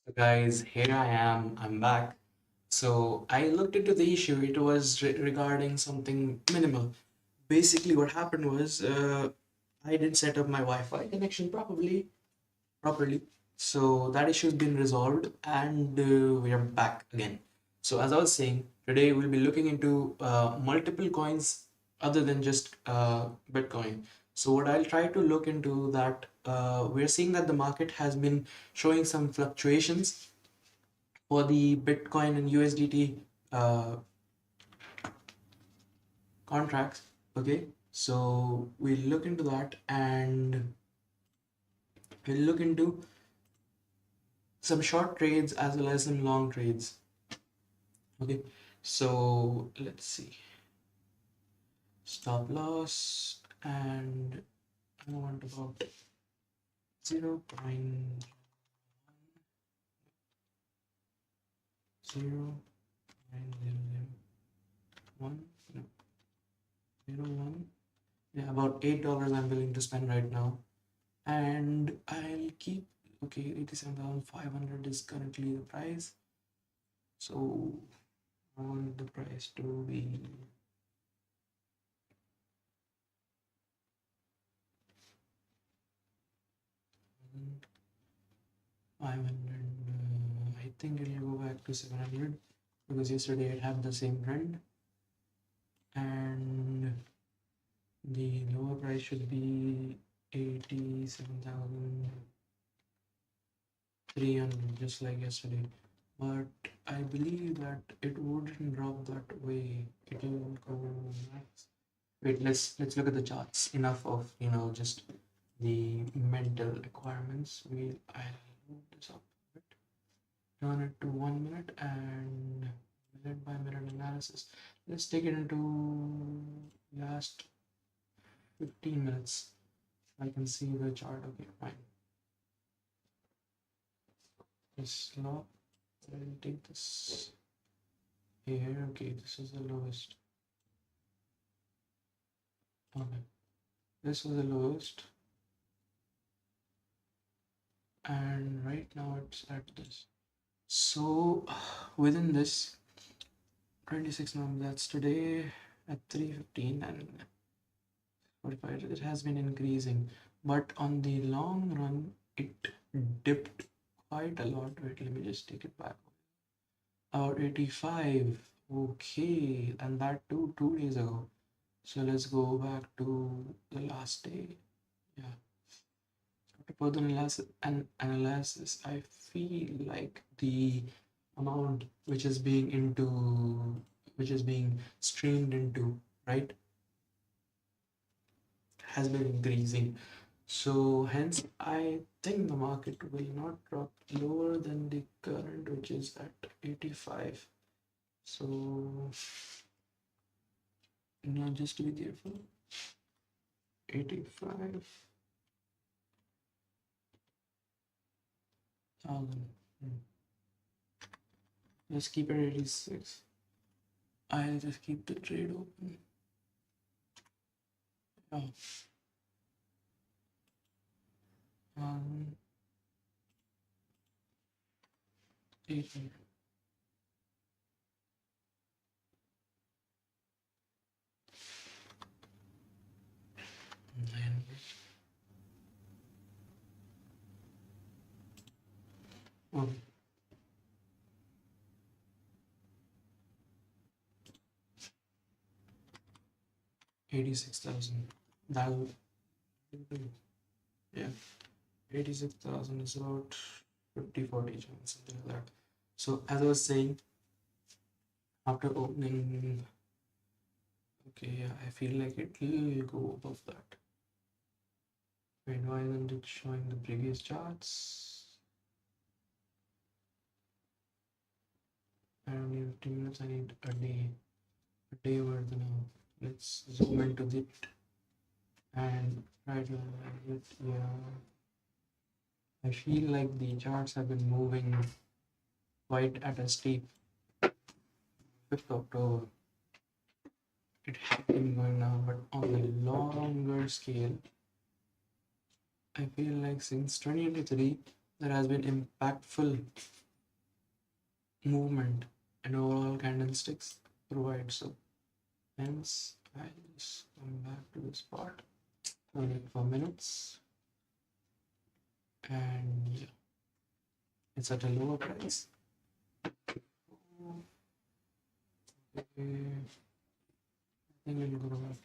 So guys, here I am. I'm back. So I looked into the issue. It was regarding something minimal. Basically, what happened was I didn't set up my Wi-Fi connection properly. So that issue has been resolved, and we are back again. So as I was saying, today we'll be looking into multiple coins other than just Bitcoin. So what I'll try to look into that we're seeing that the market has been showing some fluctuations for the Bitcoin and USDT uh, contracts. Okay, so we'll look into that and we'll look into some short trades as well as some long trades. Okay, so let's see. Stop loss, and I want about 0.0.001, no, 0.01. Yeah, about $8 I'm willing to spend right now. And I'll keep, okay, 87,500 is currently the price. So I want the price to be 500. I think it'll go back to 700 because yesterday it had the same trend, and the lower price should be 87,300, just like yesterday. But I believe that it wouldn't drop that way. It will go max. Wait, let's look at the charts. Enough of just the mental requirements. I'll move this up a bit. Turn it to 1 minute and minute by minute analysis. Let's take it into last 15 minutes. I can see the chart. Okay, fine. This low. I'll take this here. Okay, this is the lowest. Okay, this was the lowest, and right now it's at this. So within this 26 November, that's today at 3:15 and 45, it has been increasing, but on the long run it dipped quite a lot. Wait, let me just take it back. 85. Okay, and that too 2 days ago. So let's go back to the last day. Yeah. After further analysis, I feel like the amount which is being streamed into, right, has been increasing. So hence I think the market will not drop lower than the current, which is at 85. So now just to be careful, 85,000. Let's keep it 86. I'll just keep the trade open. Oh. 800. Oh, 86,000. That'll do. Yeah, 86,000 is about 50, 40 chance, something like that. So as I was saying, after opening, okay, yeah, I feel like it will go above that. Wait, why isn't it showing the previous charts? I don't need 15 minutes, I need a day worth now. Let's zoom into it and try to analyze it. Yeah, I feel like the charts have been moving quite at a steep. 5th October, it has been going now, but on the longer scale, I feel like since 2023, there has been impactful movement and overall candlesticks provide. So hence I'll just come back to this part, hold it for minutes, and yeah, it's at a lower price. Okay, I think we'll go back.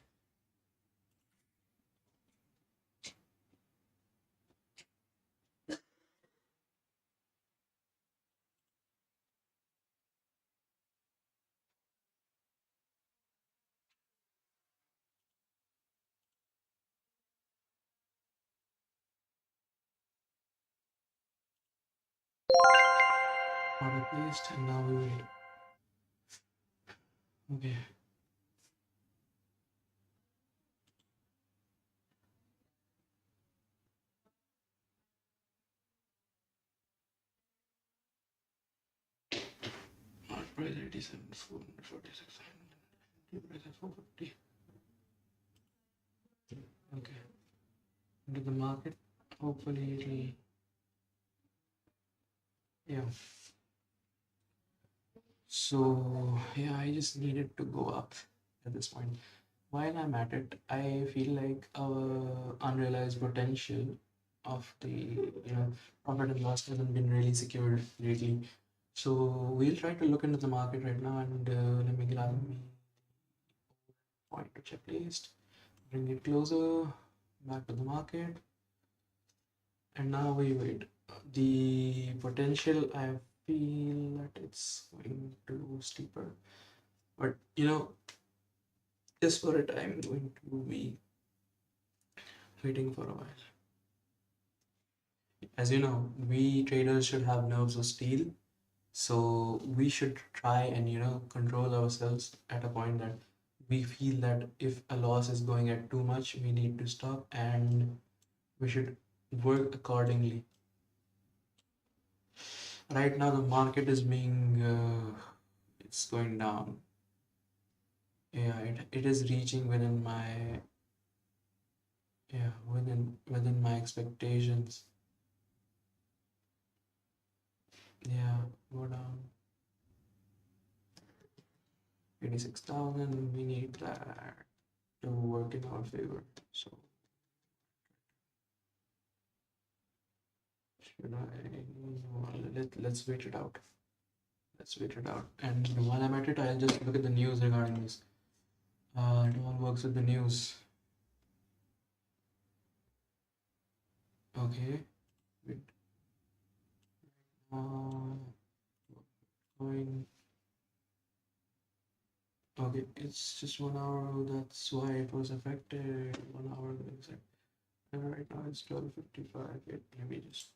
Order placed, and now we wait. Okay. Order price 87, 446, price at 450. Okay. Into the market. Hopefully it'll, yeah. So yeah, I just needed to go up at this point. While I'm at it, I feel like our unrealized potential of the profit and loss hasn't been really secured lately. So we'll try to look into the market right now, and let me allow me point to checklist, bring it closer, back to the market, and now we wait. The potential, I feel that it's going to steeper, but just for it, I'm going to be waiting for a while. As you know, we traders should have nerves of steel, so we should try and control ourselves at a point that we feel that if a loss is going at too much, we need to stop and we should work accordingly. Right now, the market is being it's going down. Yeah, it is reaching within my within my expectations. Yeah, go down 86,000. We need that to work in our favor. So should I? Let's wait it out. Let's wait it out. And while I'm at it, I'll just look at the news regarding this. It all works with the news. Okay. Wait. Uh, going. Okay, it's just 1 hour. That's why it was affected. 1 hour exact. And right now it's 12:55. Wait, let me just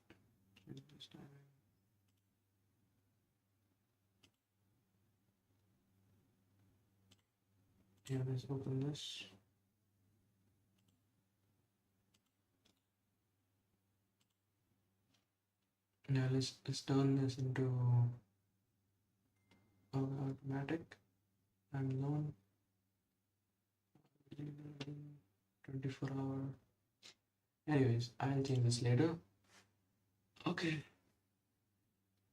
change this timing. Yeah, let's open this. Yeah, let's turn this into automatic time zone. 24 hour. Anyways, I'll change this later. Okay,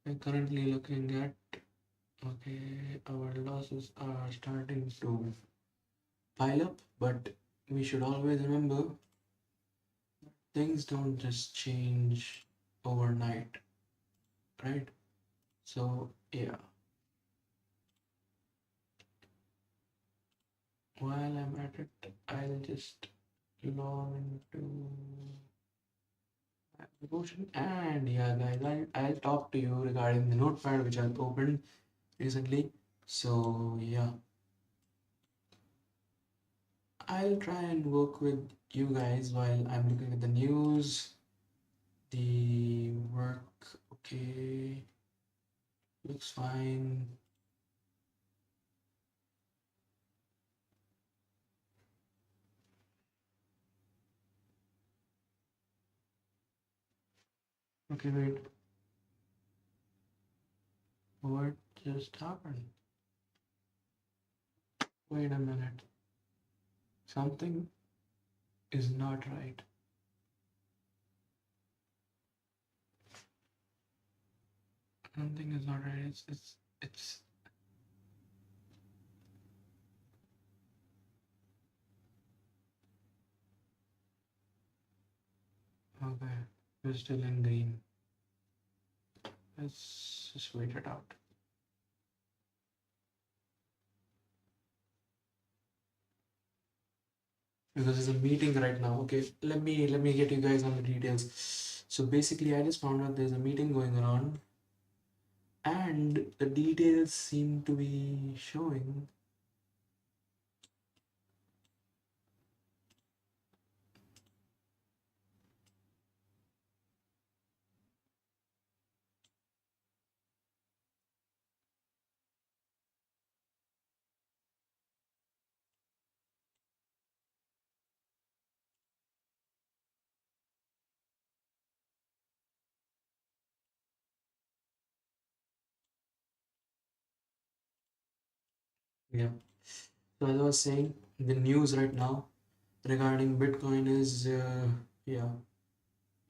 we're currently looking at, okay, our losses are starting to pile up, but we should always remember things don't just change overnight, right? So yeah, while I'm at it, I'll just log into application, and yeah guys, I'll talk to you regarding the notepad which I've opened recently. So yeah, I'll try and work with you guys while I'm looking at the news. The work, okay, looks fine. Okay, wait, what just happened? Wait a minute, something is not right. Something is not right. It's okay. We're still in green. Let's just wait it out. Because there's a meeting right now. Okay, let me get you guys on the details. So basically, I just found out there's a meeting going around, and the details seem to be showing. Yeah. So as I was saying, the news right now regarding Bitcoin is yeah,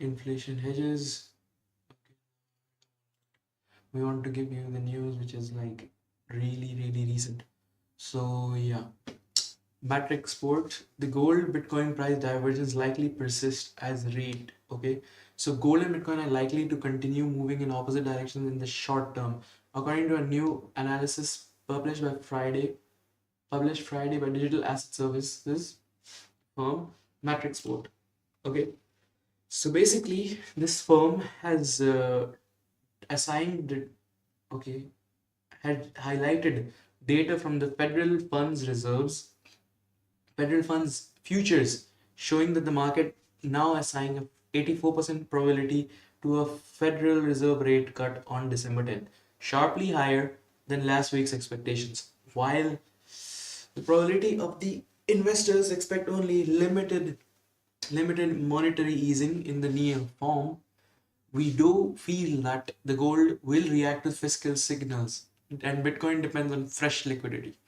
inflation hedges. We want to give you the news which is like really recent. So yeah, Matrix Sport, the gold Bitcoin price divergence likely persists as rate. Okay, so gold and Bitcoin are likely to continue moving in opposite directions in the short term, according to a new analysis published Friday by digital asset services firm Matrix Sport. Okay, so basically, this firm has assigned, okay, had highlighted data from the federal funds futures, showing that the market now assigning a 84% probability to a Federal Reserve rate cut on December 10th, sharply higher than last week's expectations. While the probability of the investors expect only limited monetary easing in the near form, we do feel that the gold will react to fiscal signals and Bitcoin depends on fresh liquidity.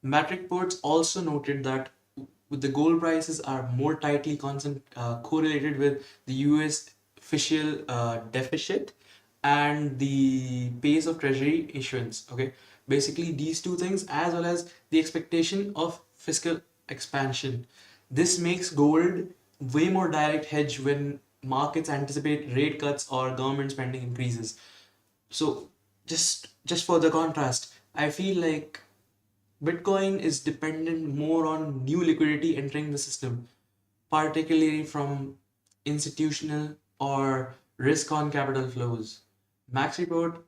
Matrix Ports also noted that the gold prices are more tightly correlated with the US official deficit and the pace of treasury issuance. Okay, basically these two things as well as the expectation of fiscal expansion. This makes gold way more direct hedge when markets anticipate rate cuts or government spending increases. So just for the contrast, I feel like Bitcoin is dependent more on new liquidity entering the system, particularly from institutional or risk on capital flows. Max Report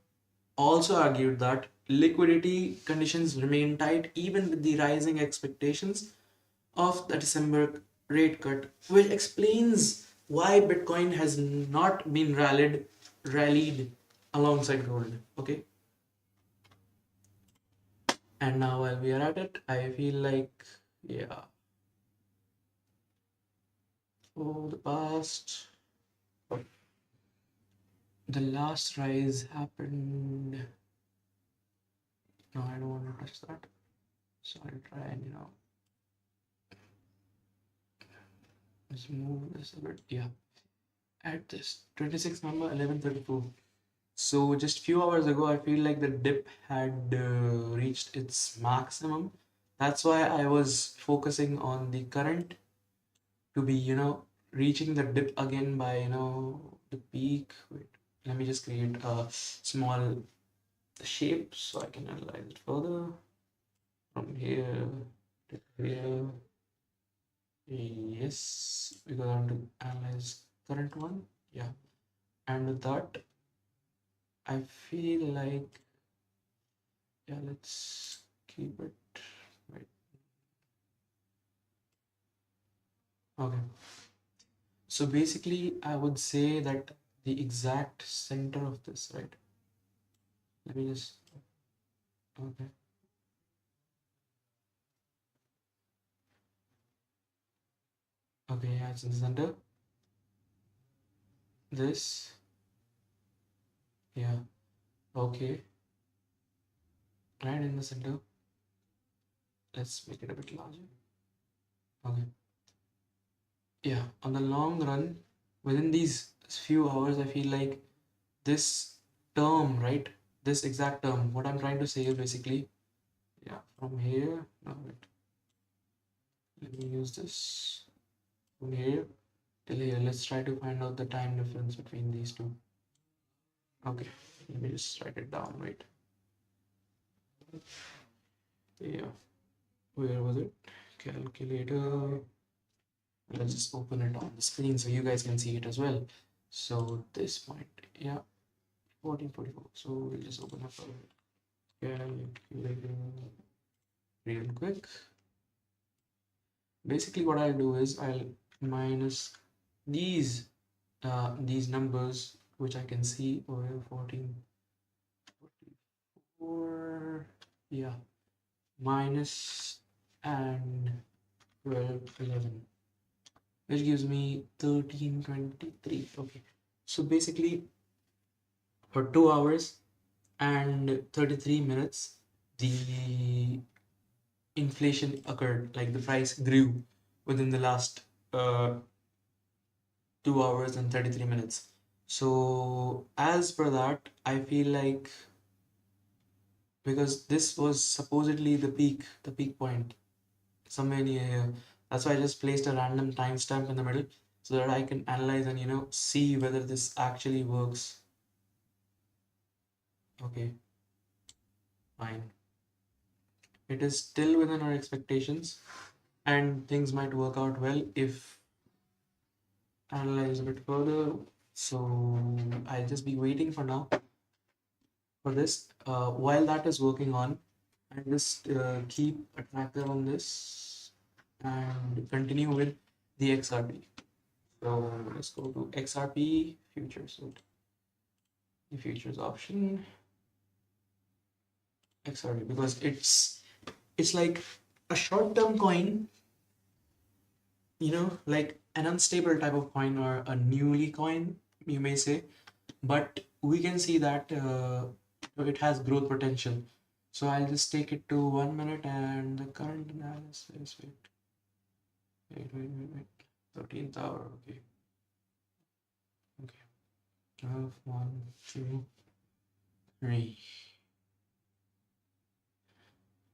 also argued that liquidity conditions remain tight even with the rising expectations of the December rate cut, which explains why Bitcoin has not been rallied alongside gold. Okay, and now while we are at it, I feel like yeah, for the past the last rise happened. No, I don't want to touch that. So I'll try and just move this a bit. Yeah, at this 26 number 1134. So just few hours ago, I feel like the dip had reached its maximum. That's why I was focusing on the current to be, reaching the dip again by, the peak. Wait, let me just create a small shape so I can analyze it further from here to here. Yes, because I want to analyze current one. Yeah, and with that, I feel like yeah, let's keep it. Wait, okay. So basically, I would say that the exact center of this, right? Let me just okay. Okay, yeah, it's in the center. This, yeah, okay, right in the center. Let's make it a bit larger. Okay, yeah. On the long run, within these few hours, I feel like this. term, right? This exact term. What I'm trying to say is basically, yeah, from here. No, wait. Let me use this from here till here. Let's try to find out the time difference between these two. Okay, let me just write it down. Wait. Yeah, where was it? Calculator. Let's just open it on the screen so you guys can see it as well. So this point, yeah, 1444. So we'll just open up a calculator real quick. Basically, what I'll do is I'll minus these these numbers which I can see over 14, 44, yeah, minus and 12, 11, which gives me 1323. Okay, so basically for 2 hours and 33 minutes the inflation occurred, like the price grew within the last uh, 2 hours and 33 minutes. So as per that, I feel like, because this was supposedly the peak point somewhere near here. That's why I just placed a random timestamp in the middle so that I can analyze and see whether this actually works. Okay, fine. It is still within our expectations, and things might work out well if analyze a bit further. So I'll just be waiting for now for this. While that is working on, I just keep a tracker on this and continue with the XRP. So let's go to XRP futures. So the futures option XRP, because it's like a short-term coin, like an unstable type of coin or a newly coin, you may say, but we can see that it has growth potential. So I'll just take it to 1 minute and the current analysis. Wait. 13th hour. Okay. Okay. 12, 1, 2, 3.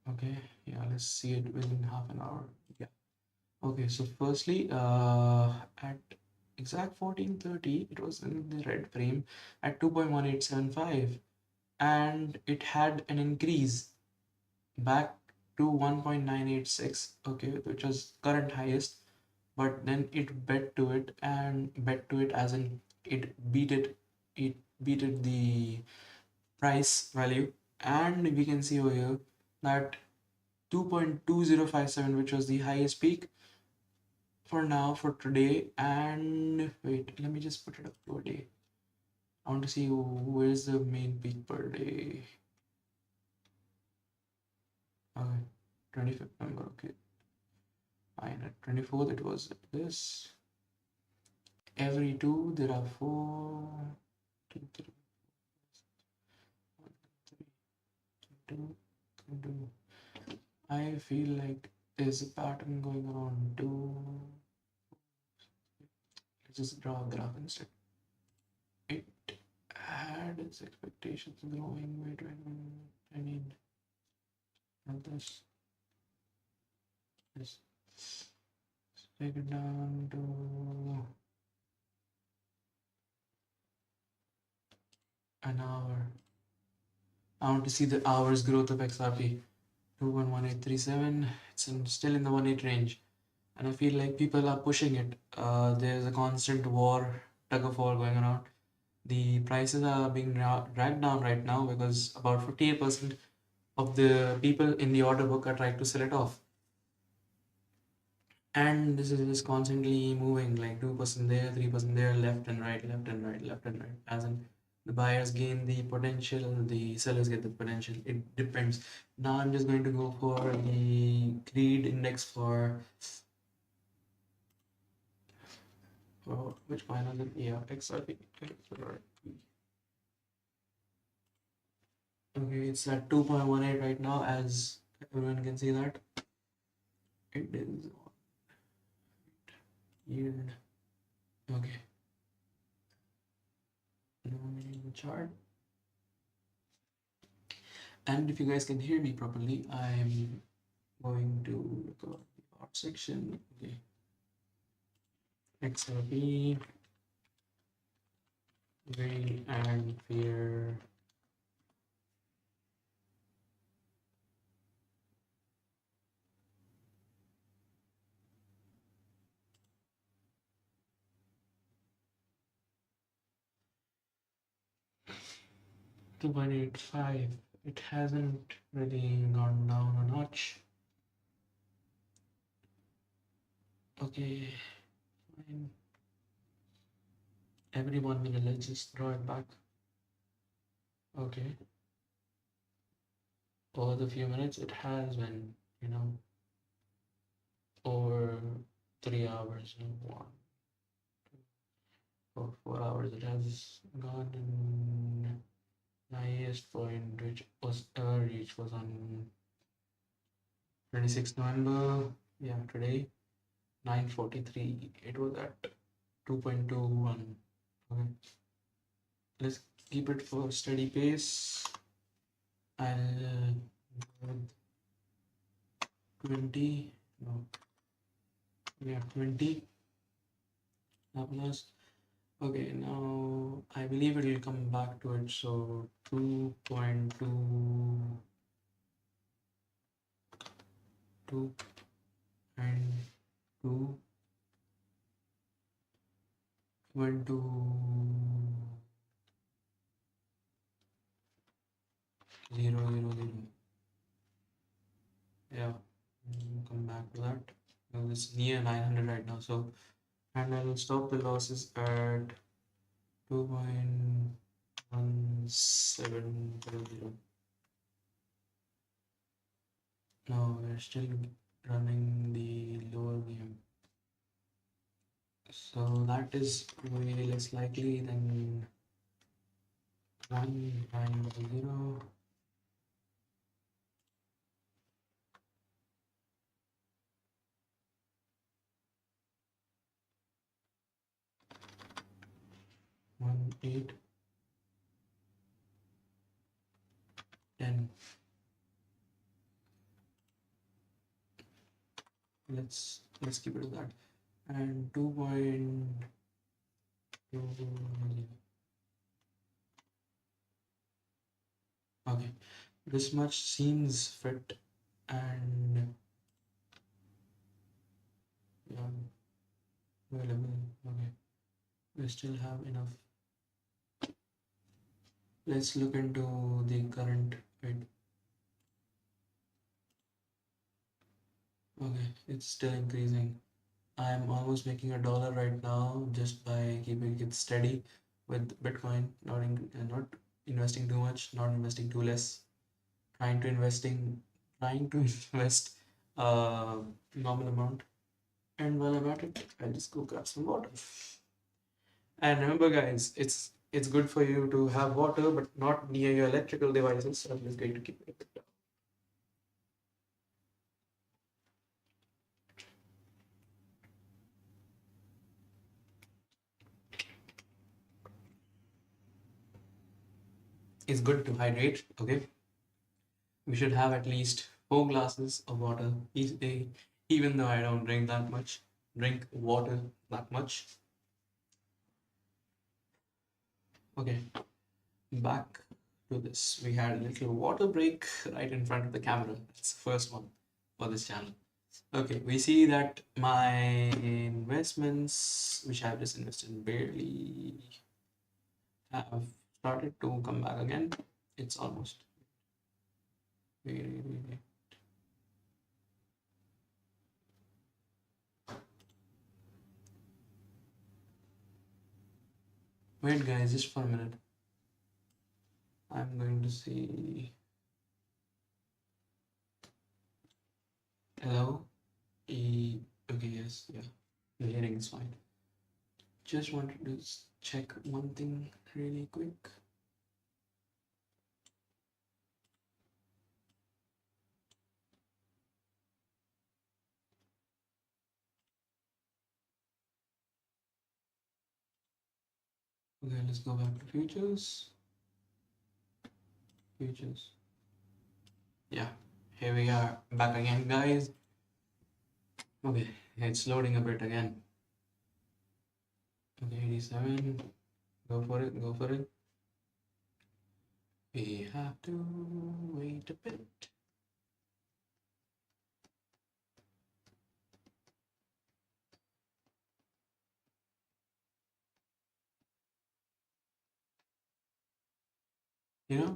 Okay. Yeah, let's see it within half an hour. Yeah. Okay. So firstly, at exact 14:30, it was in the red frame at 2.1875, and it had an increase back to 1.986, okay, which was current highest, but then it bet to it as in it beat it the price value, and we can see over here that 2.2057, which was the highest peak for now for today. And wait, let me just put it up to a day. I want to see where's the main peak per day. Okay, 25th number. Okay, fine. At 24th it was this. Every two there are four, two, three, one, three, two. I feel like there's a pattern going around too. Let's just draw a graph instead. It had its expectations growing. Wait. I mean, not this. Let's take it down to an hour. I want to see the hours growth of XRP. 2.1837. Still in the 1.8 range, and I feel like people are pushing it. There's a constant tug of war going around. The prices are being dragged down right now because about 58% of the people in the order book are trying to sell it off, and this is just constantly moving, like 2% there, 3% there, left and right, left and right, left and right, as in the buyers gain the potential, the sellers get the potential. It depends. Now I'm just going to go for the greed index for which coin is it? Yeah, XRP. Okay, it's at 2.18 right now, as everyone can see that it is yield. Okay, no chart. And if you guys can hear me properly, I'm going to record the art section. Okay, XRP, green and fear. To 185. It hasn't really gone down a notch. Okay, fine. Every 1 minute, let's just throw it back. Okay, over the few minutes, it has been, over 3 hours, 4 hours, it has gone. And the highest point which was ever reached was on 26th November. Yeah, today, 9:43. It was at 2.21. Okay, let's keep it for steady pace. I'll go with 20. No, we have 20 plus. Okay, now I believe it will come back to it. So 2.22 and 2 went to 0.00. Yeah, come back to that. Now it's near 900 right now. So, and I'll stop the losses at 2.1700. No, we're still running the lower game. So that is way less likely than 1.0. One, 8, 10. Let's keep it at that. And 2.2. Okay, this much seems fit, and yeah, available. Okay, we still have enough. Let's look into the current bid. Okay, it's still increasing. I'm almost making $1 right now just by keeping it steady with Bitcoin, not investing too much, not investing too less, trying to invest a normal amount. And while I'm at it, I'll just go grab some water. And remember, guys, it's good for you to have water, but not near your electrical devices. So I'm just going to keep it a bit down. It's good to hydrate. Okay, we should have at least 4 glasses of water each day, even though I don't drink that much. Drink water that much. Okay, back to this. We had a little water break right in front of the camera. That's the first one for this channel. Okay, we see that my investments, which I've just invested, barely have started to come back again. It's almost. Wait, wait, wait, wait. Wait, guys, just for a minute. I'm going to see. Hello? Okay, yes, yeah. The hearing is fine. Just wanted to check one thing really quick. Okay, let's go back to futures. Futures. Yeah, here we are back again, guys. Okay, it's loading a bit again. Okay, 87. Go for it, go for it. We have to wait a bit.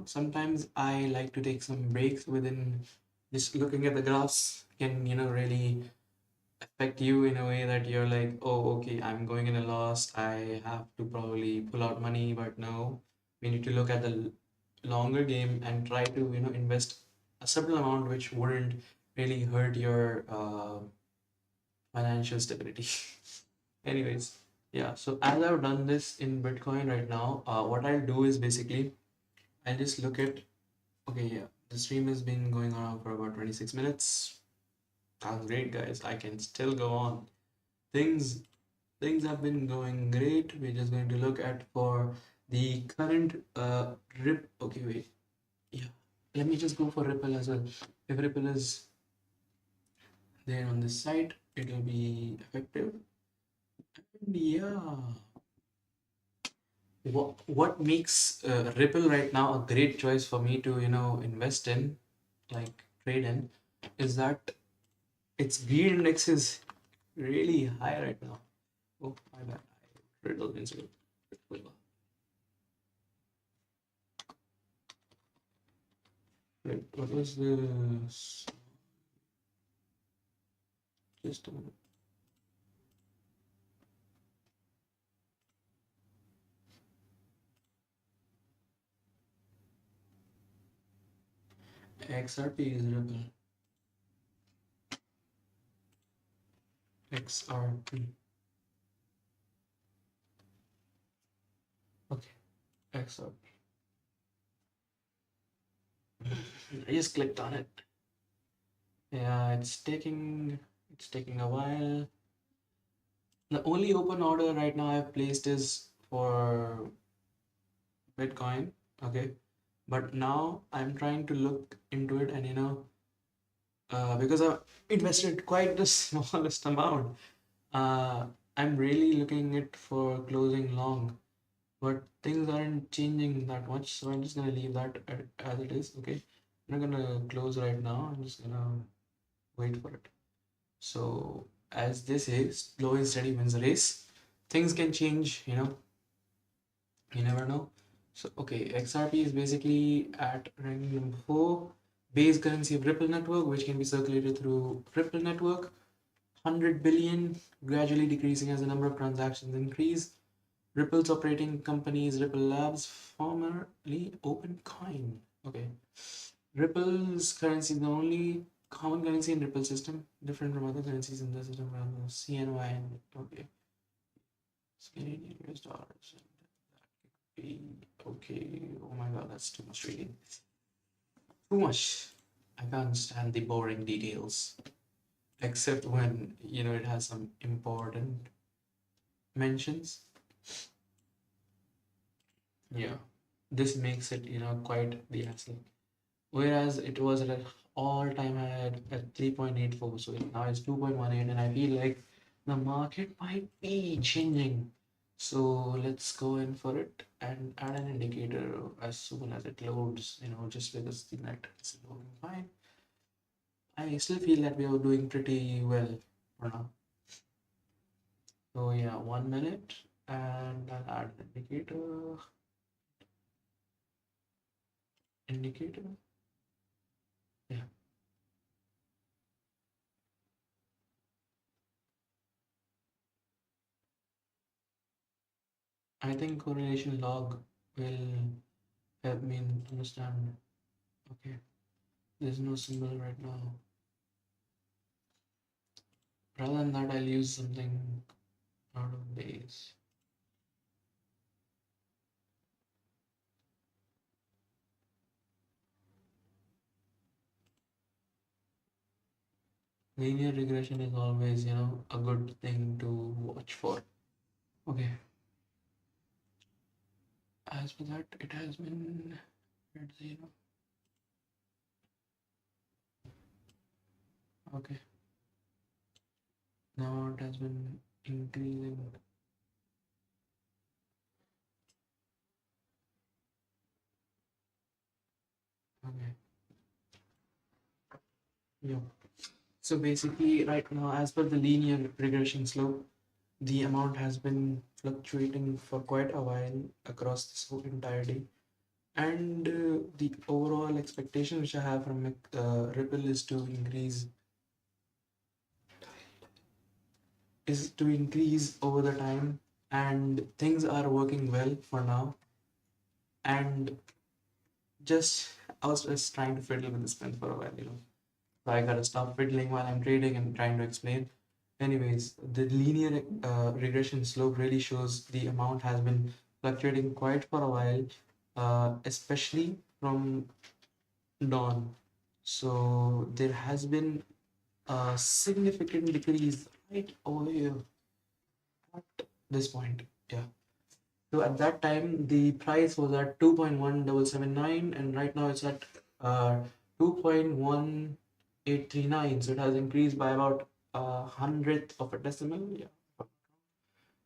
Sometimes I like to take some breaks within just looking at the graphs can, really affect you in a way that you're like, oh, okay, I'm going in a loss. I have to probably pull out money, but no, we need to look at the longer game and try to, invest a certain amount which wouldn't really hurt your financial stability. Anyways, yeah, so as I've done this in Bitcoin right now, what I'll do is basically I'll just look at, okay, yeah, the stream has been going on for about 26 minutes. That's great, guys. I can still go on. Things things have been going great. We're just going to look at for the current rip. Okay, wait. Yeah. Let me just go for Ripple as well. If Ripple is there on this site, it will be effective. And yeah. What makes Ripple right now a great choice for me to, invest in, like trade in, is that its greed index is really high right now. Oh, my bad. I riddle instead of Ripple. Wait, what was this? Just a minute. XRP is Ripple. XRP. Okay, XRP. I just clicked on it. Yeah, it's taking a while. The only open order right now I've placed is for Bitcoin. Okay. But now I'm trying to look into it and because I've invested quite the smallest amount, uh, I'm really looking it for closing long. But things aren't changing that much, so I'm just gonna leave that as it is. Okay, I'm not gonna close right now. I'm just gonna wait for it. So as this is slow and steady wins the race, things can change. You never know. So okay, XRP is basically at ranking number 4. Base currency of Ripple network, which can be circulated through Ripple network. 100 billion, gradually decreasing as the number of transactions increase. Ripple's operating company is Ripple Labs, formerly OpenCoin. Okay. Ripple's currency is the only common currency in Ripple system, different from other currencies in the system around the CNY and okay. It's Canadian US dollars. Okay. Oh my god, that's too much reading. Too much. I can't stand the boring details. Except when, it has some important mentions. Yeah. This makes it, quite the hassle. Whereas it was at an all-time high at 3.84, so now it's 2.18, and I feel like the market might be changing. So let's go in for it and add an indicator as soon as it loads, just because the net is loading fine. I still feel that we are doing pretty well for now. So yeah, 1 minute, and I'll add an indicator. Yeah, I think correlation log will help me understand. Okay, there's no symbol right now. Rather than that, I'll use something out of base. Linear regression is always, a good thing to watch for. Okay, as for that, it has been red 0. Okay, now it has been increasing. Okay, yeah. So basically, right now, as per the linear regression slope, the amount has been fluctuating for quite a while across this whole entire day. And the overall expectation which I have from Ripple is to increase over the time, and things are working well for now. And just I was just trying to fiddle with the spin for a while, you know. So I gotta stop fiddling while I'm trading and trying to explain. Anyways, the linear regression slope really shows the amount has been fluctuating quite for a while, especially from dawn. So there has been a significant decrease right over here at this point. Yeah. So at that time, the price was at 2.1779, and right now it's at 2.1839. So it has increased by about a hundredth of a decimal. Yeah.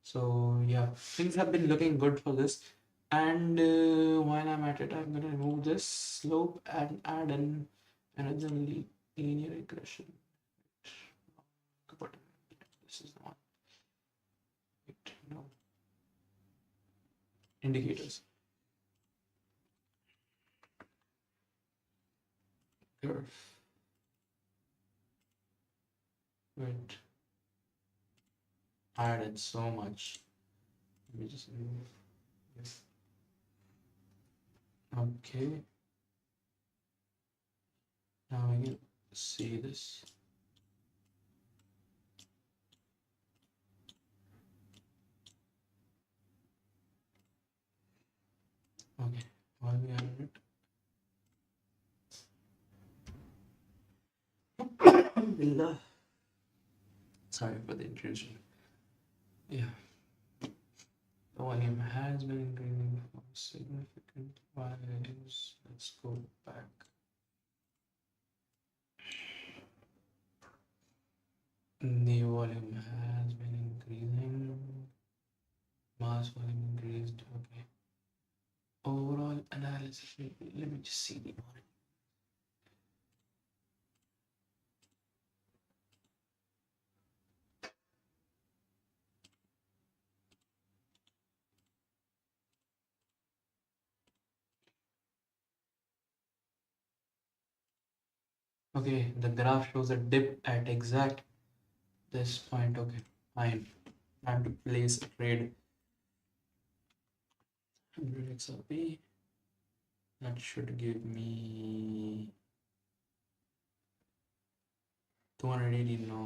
So yeah, things have been looking good for this. And while I'm at it, I'm gonna remove this slope and add in another linear regression. But this is not it. No indicators. Curve. Wait, I added so much. Let me just remove this. Okay, now we can see this. Okay, while we are at it. Billah. Sorry for the intrusion. Yeah, the volume has been increasing for significant values. Let's go back. The volume has been increasing. Mass volume increased. Okay. Overall analysis. Let me just see the volume. Okay, the graph shows a dip at exact this point. Okay, fine. Time to place a trade. 100 XRP. That should give me 280. No,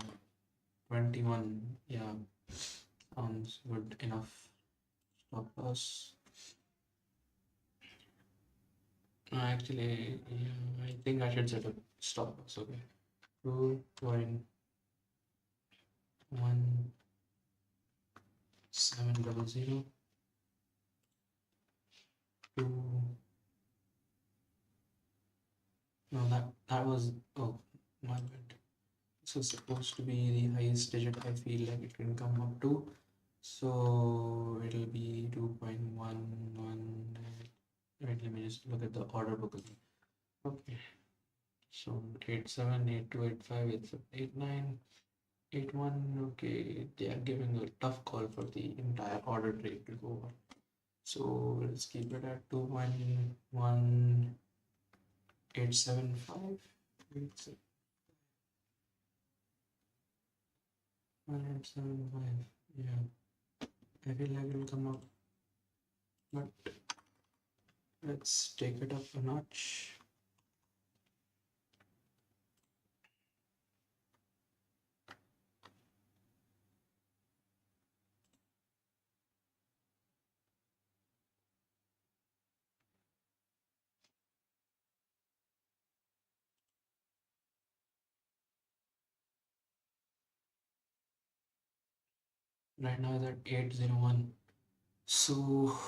21. Yeah, sounds good enough. Stop loss. Actually, yeah, I think I should set a stop loss. Okay, 2.1700. Two. No, that was, oh, my bad. This was supposed to be the highest digit I feel like it can come up to. So it'll be 2.11. Wait, let me just look at the order book again. Okay. So 87, 82, 85, 87, 89, 81. Okay, they are giving a tough call for the entire order trade to go on. So let's keep it at 2.1875. 1.75. Yeah, I feel like it'll come up, but let's take it up a notch. Right now it's at 801. So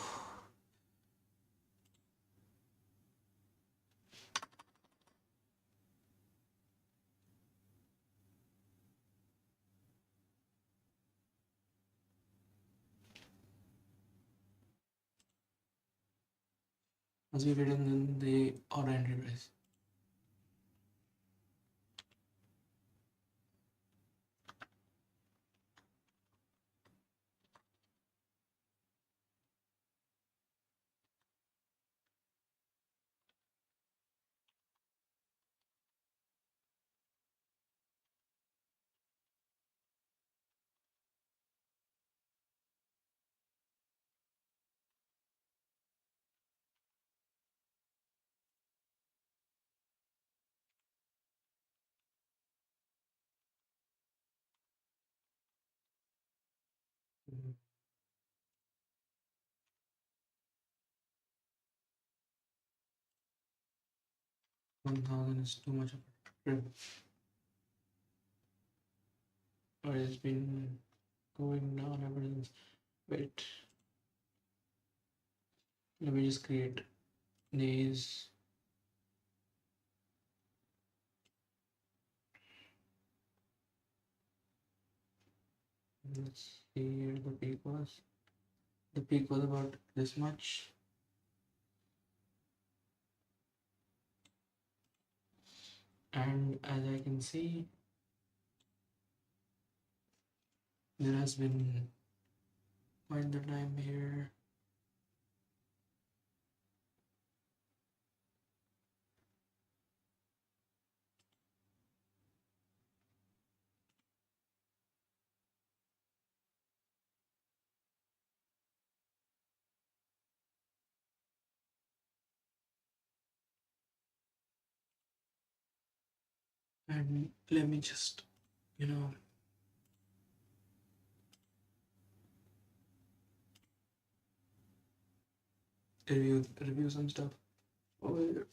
must be written in the order entry price. Mm, 1000 is too much of a trip. Or it's been going down ever since. Wait, let me just create these. Let's see where the peak was. The peak was about this much. And as I can see, there has been quite the time here. And let me just, you know, review some stuff over here.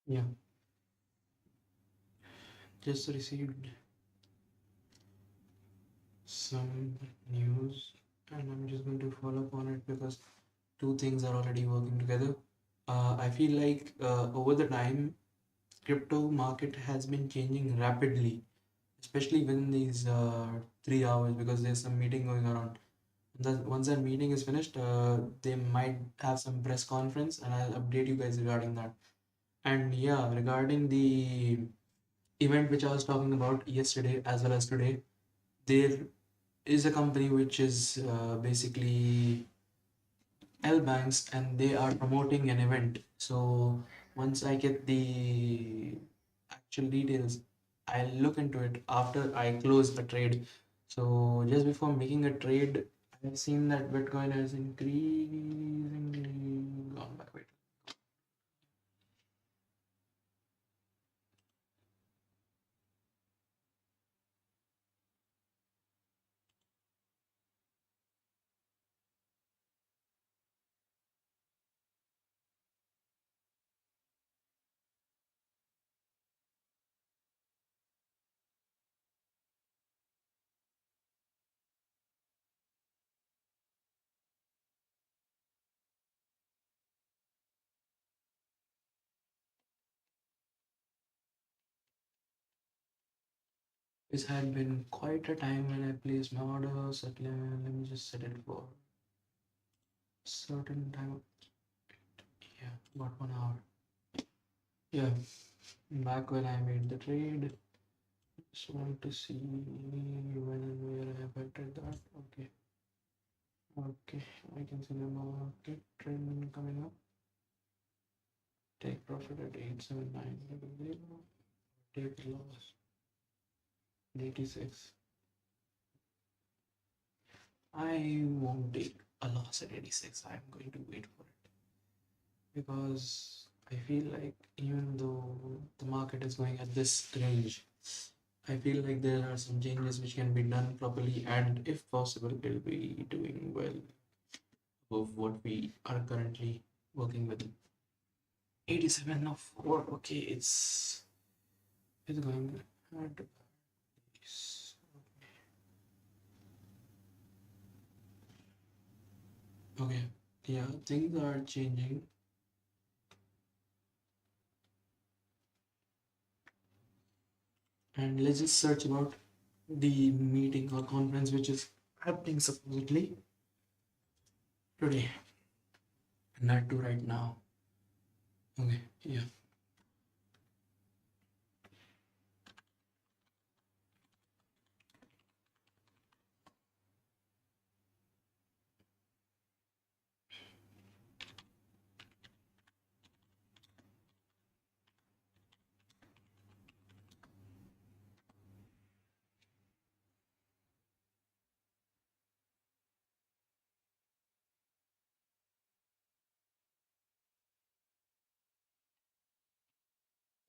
Yeah, just received some news and I'm just going to follow up on it because two things are already working together. I feel like over the time, crypto market has been changing rapidly, especially within these 3 hours because there's some meeting going around. Once that meeting is finished, they might have some press conference and I'll update you guys regarding that. And yeah, regarding the event which I was talking about yesterday as well as today, there is a company which is basically L Banks and they are promoting an event. So once I get the actual details, I'll look into it after I close a trade. So just before making a trade, I've seen that Bitcoin has increasingly gone back. Wait. This had been quite a time when I placed my order. So let me just set it for certain time. Yeah, about 1 hour. Yeah, back when I made the trade. Just want to see when and where I have entered that. Okay, okay, I can see the market trend coming up. Take profit at 879. Take loss 86. I won't take a loss at 86. I'm going to wait for it because I feel like even though the market is going at this range, I feel like there are some changes which can be done properly, and if possible, will be doing well of what we are currently working with. 87 of 4. Okay, it's going hard. Okay, yeah, things are changing. And let's just search about the meeting or conference which is happening supposedly today. And that too right now. Okay, yeah.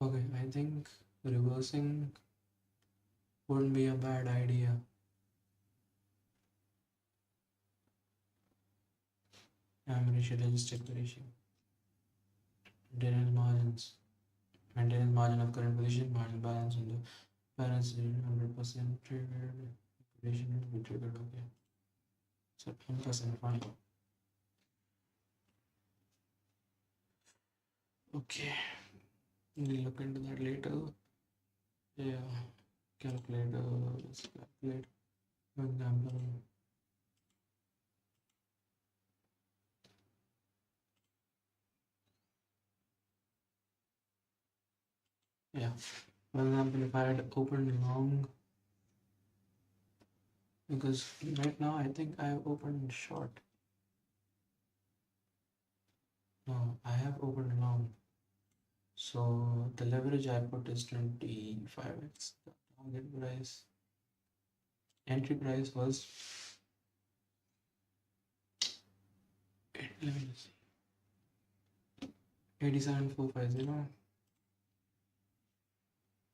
Okay, I think reversing wouldn't be a bad idea. Ratio, registered ratio. Maintenance margins. Maintenance margin of current position, margin balance on the balance 100% triggered. Liquidation will be triggered, okay. So 10% fine. Okay, we'll look into that later. Yeah, calculator, let's calculate. For example, yeah. For example, if I had opened long, because right now I think I have opened short. No, I have opened long. So the leverage I put is 25x. The target price, entry price was, let me just see, 87,450,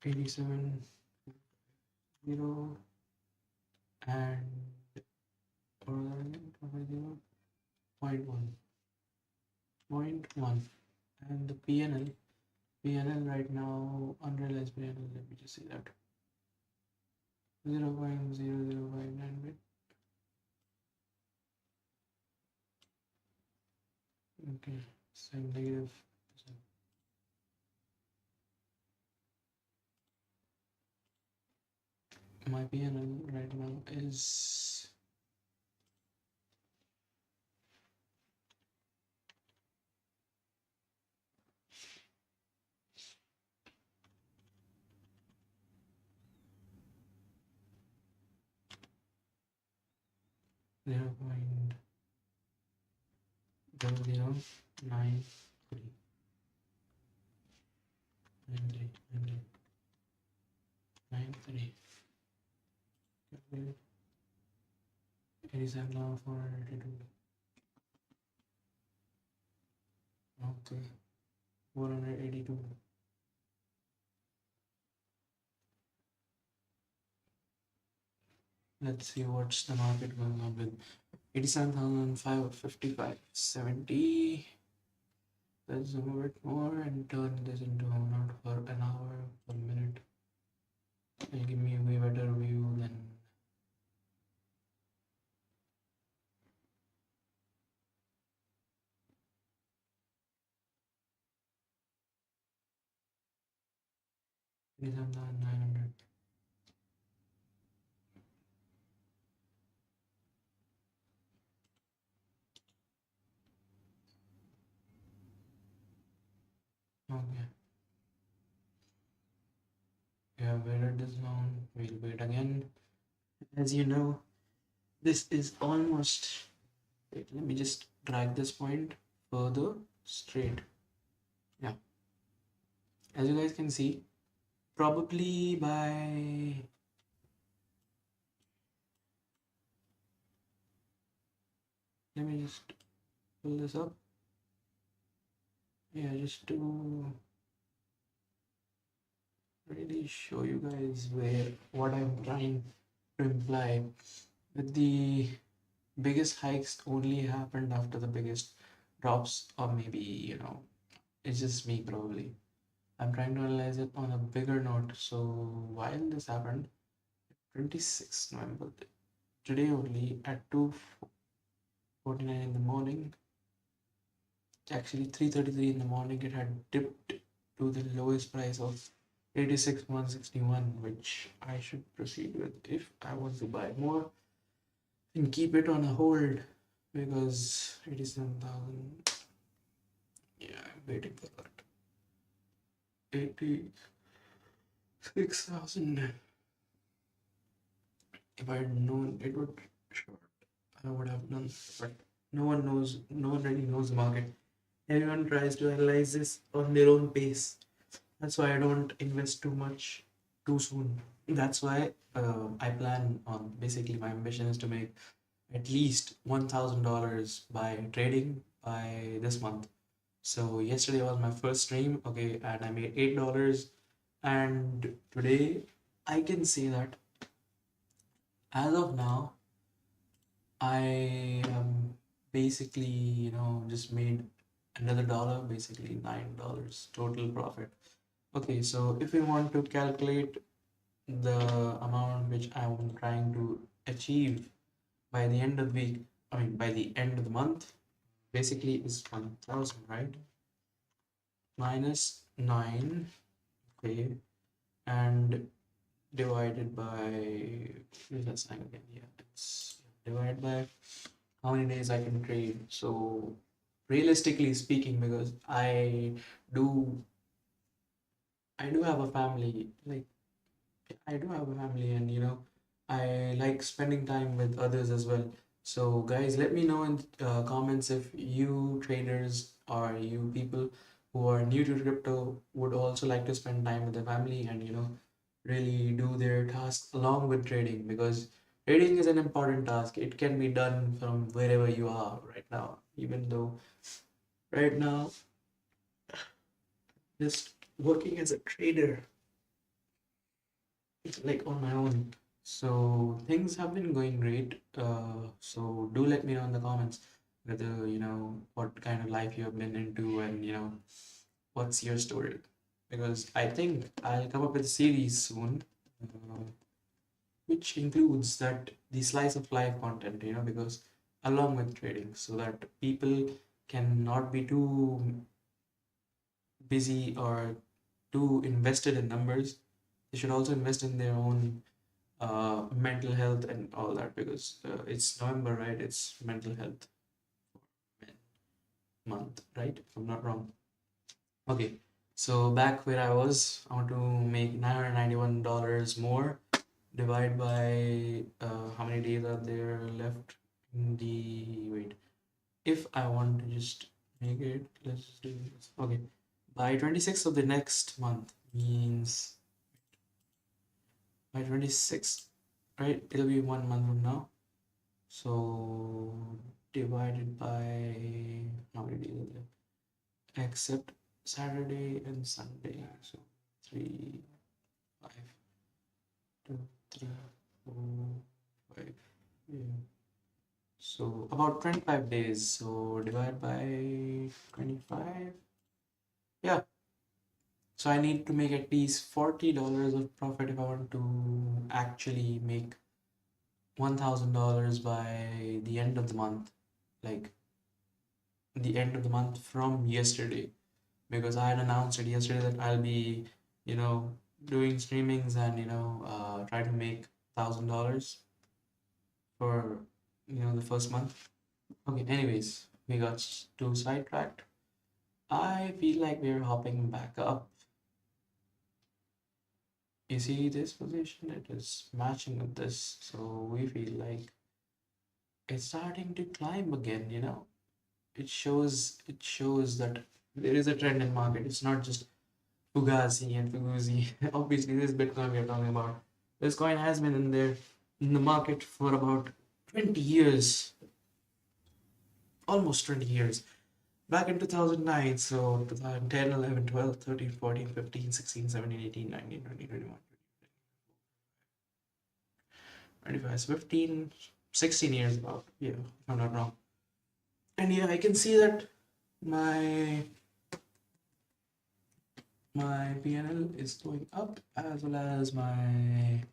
87,0, and point one, and the PNL right now, unrealized PNL, let me just see that, 0.0059 bit. Okay, same negative. My PNL right now is 0.0093. 93. 87 now 482. Okay, 482. Let's see what's the market going on with 87,555. 70. Let's zoom a bit more and turn this into not for an hour, per minute. It'll give me a way better view than. It is on the 900. Okay. We have waited this long. We'll wait again. As you know, this is almost. Wait, let me just drag this point further straight. Yeah. As you guys can see, probably by. Let me just pull this up. Yeah, just to really show you guys where what I'm trying to imply. With the biggest hikes only happened after the biggest drops, or maybe, it's just me probably. I'm trying to analyze it on a bigger note. So while this happened, 26th November, today only at 2:49 in the morning, actually 3:33 in the morning, it had dipped to the lowest price of 86,161, which I should proceed with if I want to buy more and keep it on a hold, because 87,000, yeah, I'm waiting for that. 86,000. If I had known it would short, I would have done. But no one really knows the market. Everyone tries to analyze this on their own pace. That's why I don't invest too much too soon. That's why I plan on, basically my ambition is to make at least $1,000 by trading by this month. So yesterday was my first stream, okay, and I made $8. And today I can say that as of now, I basically, just made another dollar, basically $9 total profit. Okay, so if we want to calculate the amount which I'm trying to achieve by the end of the week, I mean by the end of the month, basically is 1,000, right? Minus 9, okay, and divided by, where's that sign again? Yeah, it's divided by how many days I can trade. So realistically speaking, because do I do have a family, like I do have a family, and I like spending time with others as well. So guys, let me know in comments if you traders or you people who are new to crypto would also like to spend time with their family and really do their tasks along with trading, because trading is an important task. It can be done from wherever you are right now, even though right now just working as a trader, like on my own. So things have been going great. So do let me know in the comments whether what kind of life you have been into, and what's your story. Because I think I'll come up with a series soon, uh, which includes that the slice of life content, because along with trading, so that people can not be too busy or too invested in numbers. They should also invest in their own mental health and all that, because it's November, right? It's mental health month, right? If I'm not wrong. Okay, so back where I was, I want to make $991 more. Divide by how many days are there left in the wait. If I want to just make it, let's just do this. Okay, by 26th of the next month means by 26th, right? It'll be 1 month from now. So divided by how many days are there? Except Saturday and Sunday. So 3, 5, 2, 3, 4, 5. Yeah. So about 25 days. So divide by 25. Yeah. So I need to make at least $40 of profit if I want to actually make $1,000 by the end of the month. Like the end of the month from yesterday, because I had announced it yesterday that I'll be, doing streamings and try to make $1,000 for the first month. Okay, anyways, we got too sidetracked. I feel like we're hopping back up. You see this position? It is matching with this, so we feel like it's starting to climb again. It shows that there is a trend in market. It's not just Fugazi and Fuguzi. Obviously, this Bitcoin we are talking about. This coin has been in the market for about 20 years, almost 20 years. Back in 2009, so 2010, 11, 12, 13, 14, 15, 16, 17, 18, 19, 20, 21, 25, 15, 16 years about, yeah, if I'm not wrong. And yeah, I can see that my my PNL is going up as well as my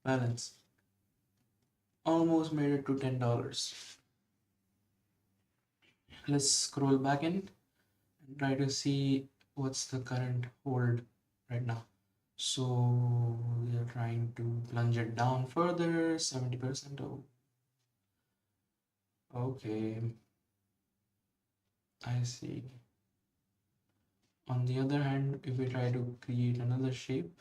balance. Almost made it to $10. Let's scroll back in and try to see what's the current hold right now. So we are trying to plunge it down further, 70%. Oh, okay, I see. On the other hand, if we try to create another shape,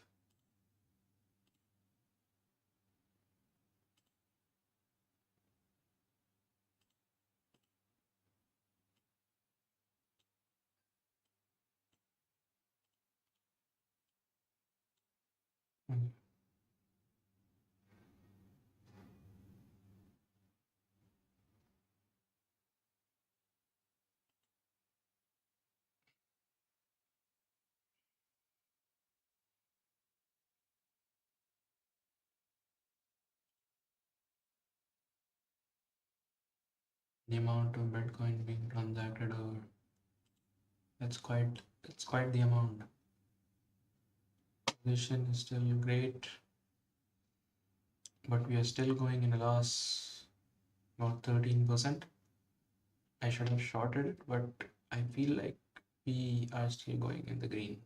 mm, the amount of Bitcoin being transacted, or that's quite the amount. Position is still great, but we are still going in a loss, about 13%. I should have shorted it, but I feel like we are still going in the green.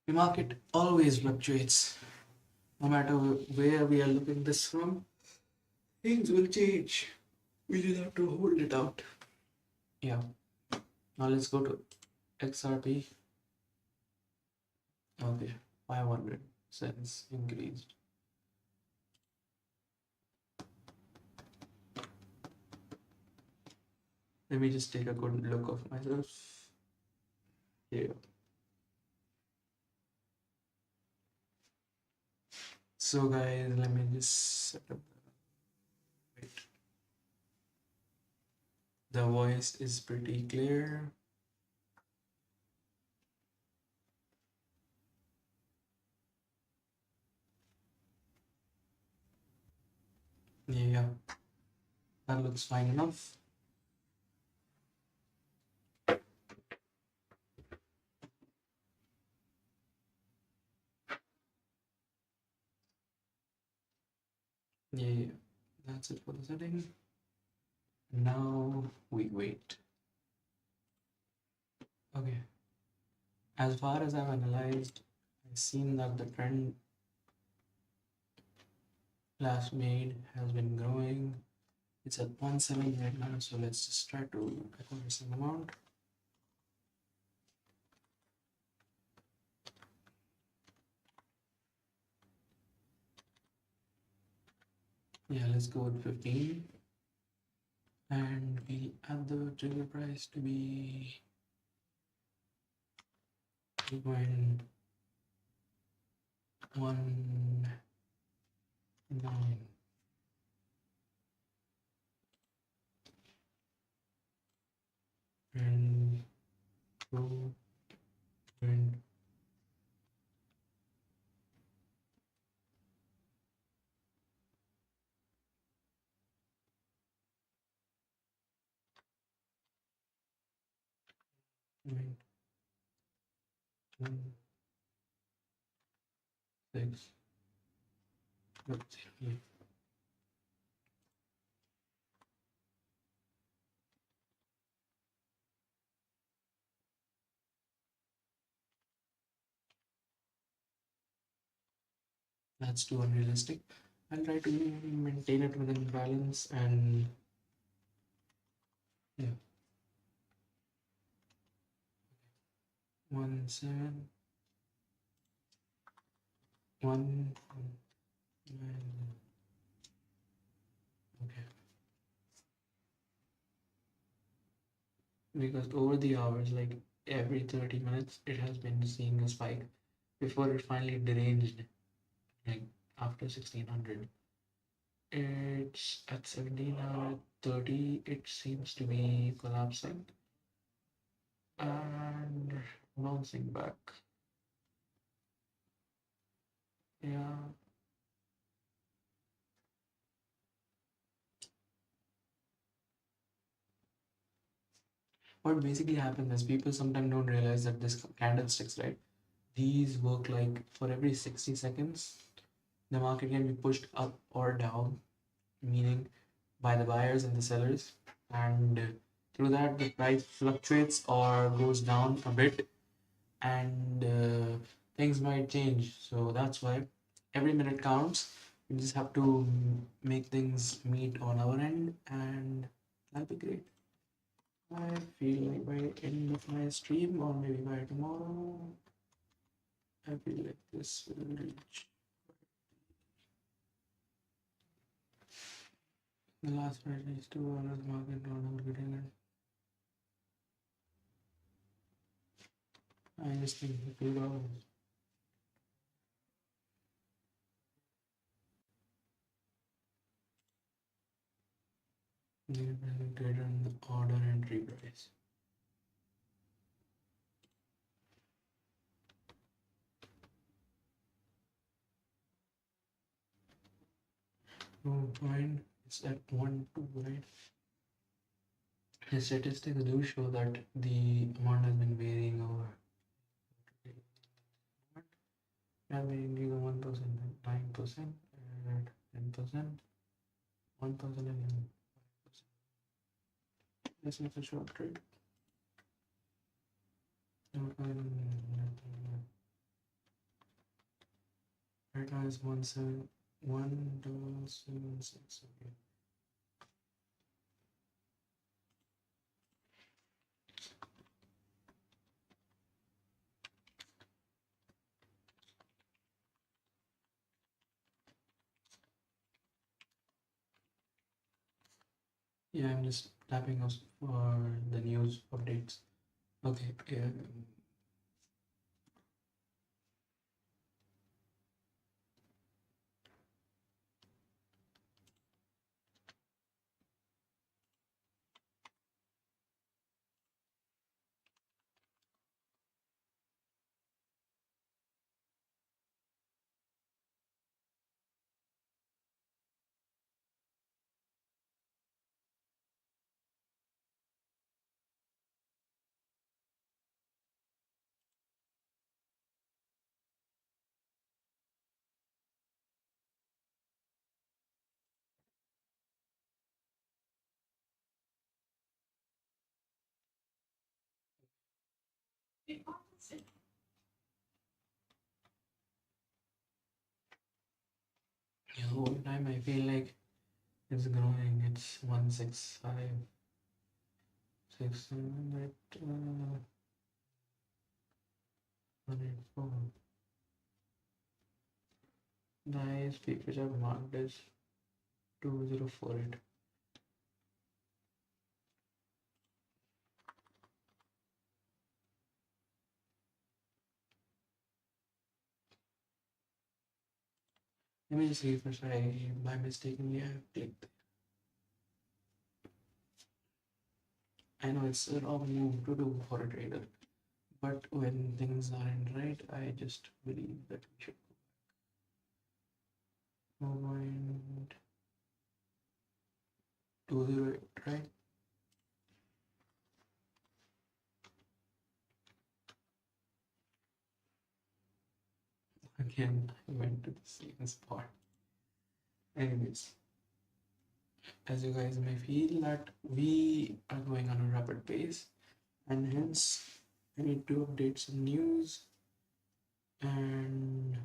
The market always fluctuates. No matter where we are looking this from, things will change. We just have to hold it out. Yeah. Now let's go to XRP. Okay, 500 cents increased. Let me just take a good look of myself. Here. So guys, let me just set up the wait. The voice is pretty clear. Yeah, that looks fine enough. Yeah, that's it for the setting. Now we wait. Okay, as far as I've analyzed, I've seen that the trend last made has been growing. It's at 1.7 right now, so let's just try to acquire some amount. Yeah, let's go with 15. And we add the trigger price to be 2.19 and 2.19. Six. Yeah. That's too unrealistic. I'll try to maintain it within balance and yeah, 1.7, 1.9. Okay, because over the hours, like every 30 minutes, it has been seeing a spike. before it finally deranged, like after 1600. It's at 1730, it seems to be collapsing and bouncing back. Yeah. What basically happens is people sometimes don't realize that this candlesticks, right? These work like for every 60 seconds, the market can be pushed up or down, meaning by the buyers and the sellers. And through that, the price fluctuates or goes down a bit, and things might change. So that's why every minute counts. We just have to make things meet on our end, and that'll be great. I feel like by end of my stream, or maybe by tomorrow, I feel like this will reach the last price is $2 market not getting it. I just think $2. Greater than the order entry price. No point. It's at 1 2, right? The statistics do show that the amount has been varying over. Yeah, varying 1%, 9%, and 10%, 1% and 5%. This is a short trade. Right now is 171.76. Okay. Yeah, I'm just tapping us for the news updates. Okay, yeah. Yeah, over time I feel like it's growing. It's 165, 600, 104. The highest peak which I've marked is 2048. Let me just see if I by mistakenly I clicked. I know it's a wrong move to do for a trader, but when things aren't right, I just believe that we should go and 208, right? Again, I went to the same spot. Anyways, as you guys may feel that we are going on a rapid pace, and hence I need to update some news and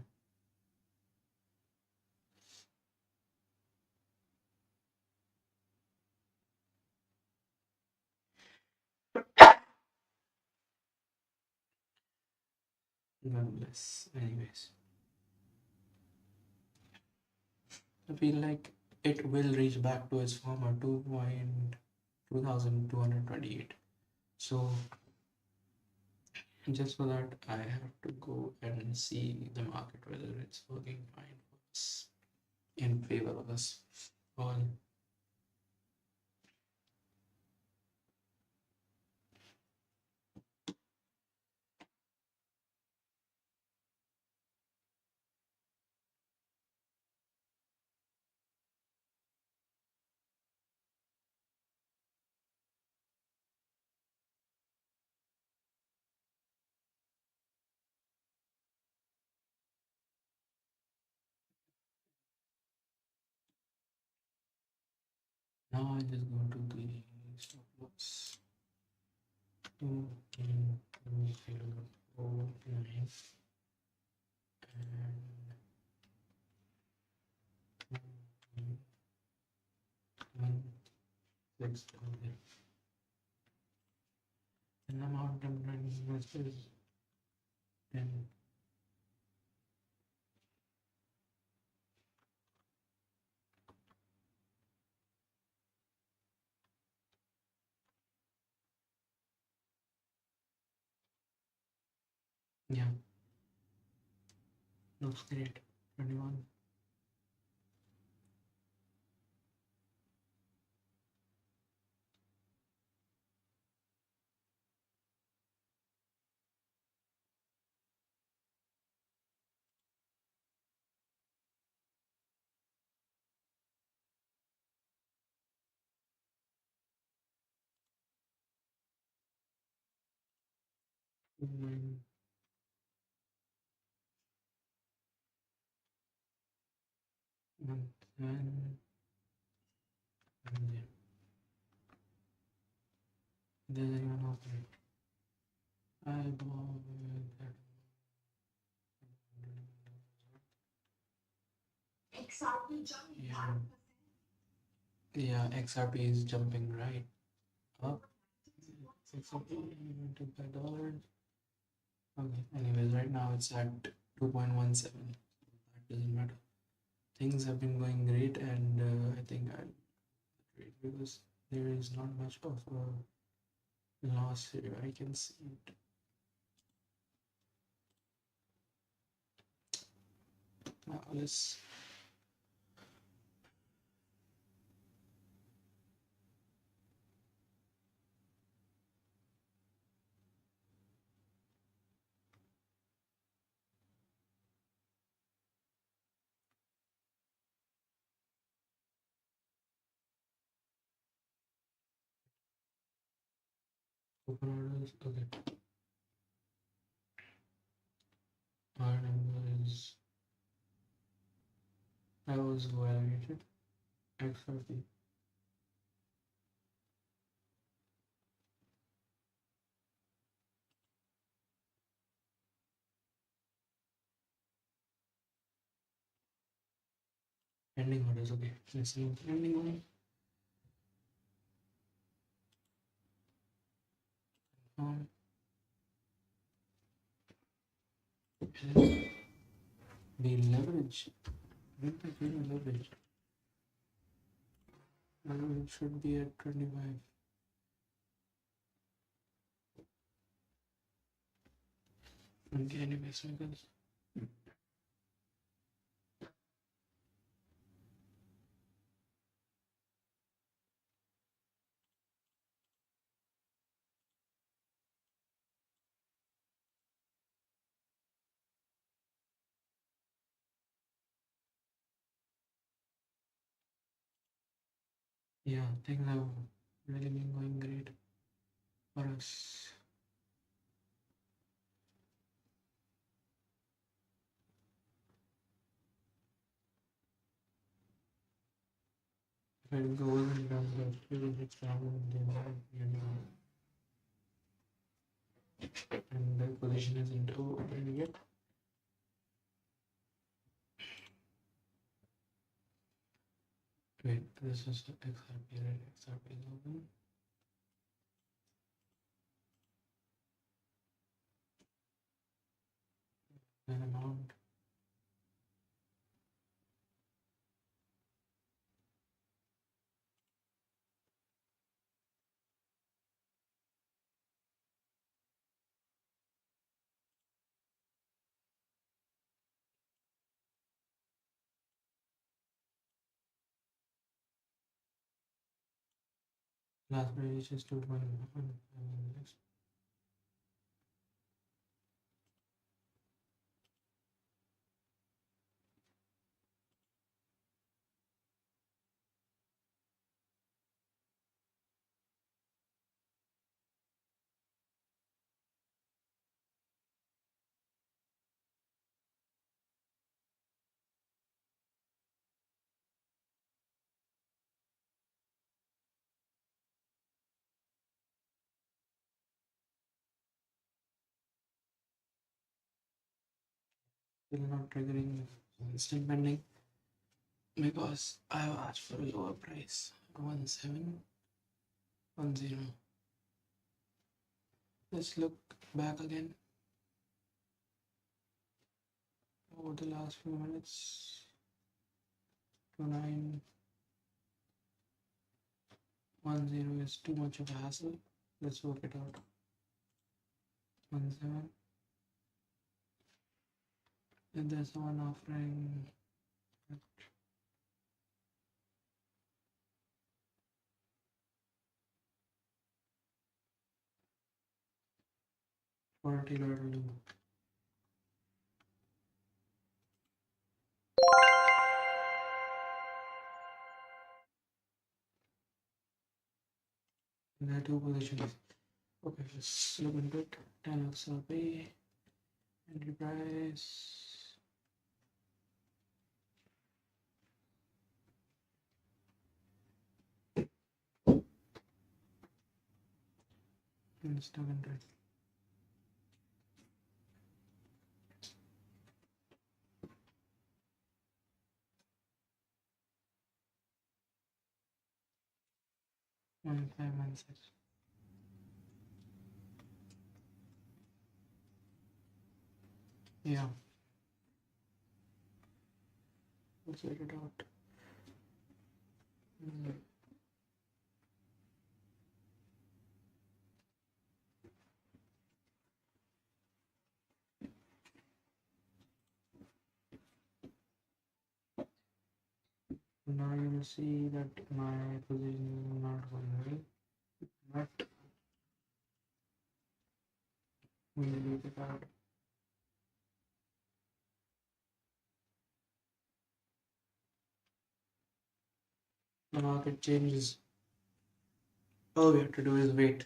nonetheless. Anyways, I feel like it will reach back to its former 2,228. So Just for that, I have to go and see the market whether it's working fine for us in favor of us all. Now I just go to the stop loss. 2.2049 and 1,600. And amount I'm trying to invest is 10. Yeah, looks great. 21. Mm, and then, and yeah, there's anyone open it. I bought that. Yeah, yeah, XRP is jumping right up. XRP $25. Okay, anyways, right now it's at 2.17. That doesn't matter. Things have been going great, and I think I'll trade because there is not much of a loss here. I can see it. Now let's open orders. Okay, our number is I was violated. XRP. Pending orders. Okay, let's see pending order. The leverage. When I feel leverage. It should be at 25. Okay, anyways, because yeah, things have really been going great for us. If it goes in terms of 36,000, and the position isn't open yet. Wait, this is XRP, right? XRP is open. Then amount. Last price is 2.1. Still not triggering. Still pending because I asked for a lower price. 1710. Let's look back again over the last few minutes. 2910 is too much of a hassle. Let's work it out. 17. And there's one offering at $40. There are two positions. Okay, let's look into it. 10 XRP, entry price. Let's look into it. One five one six. Yeah, let's get it out. Mm. Now you will see that my position is not going well, but we'll leave it out. The market changes. All we have to do is wait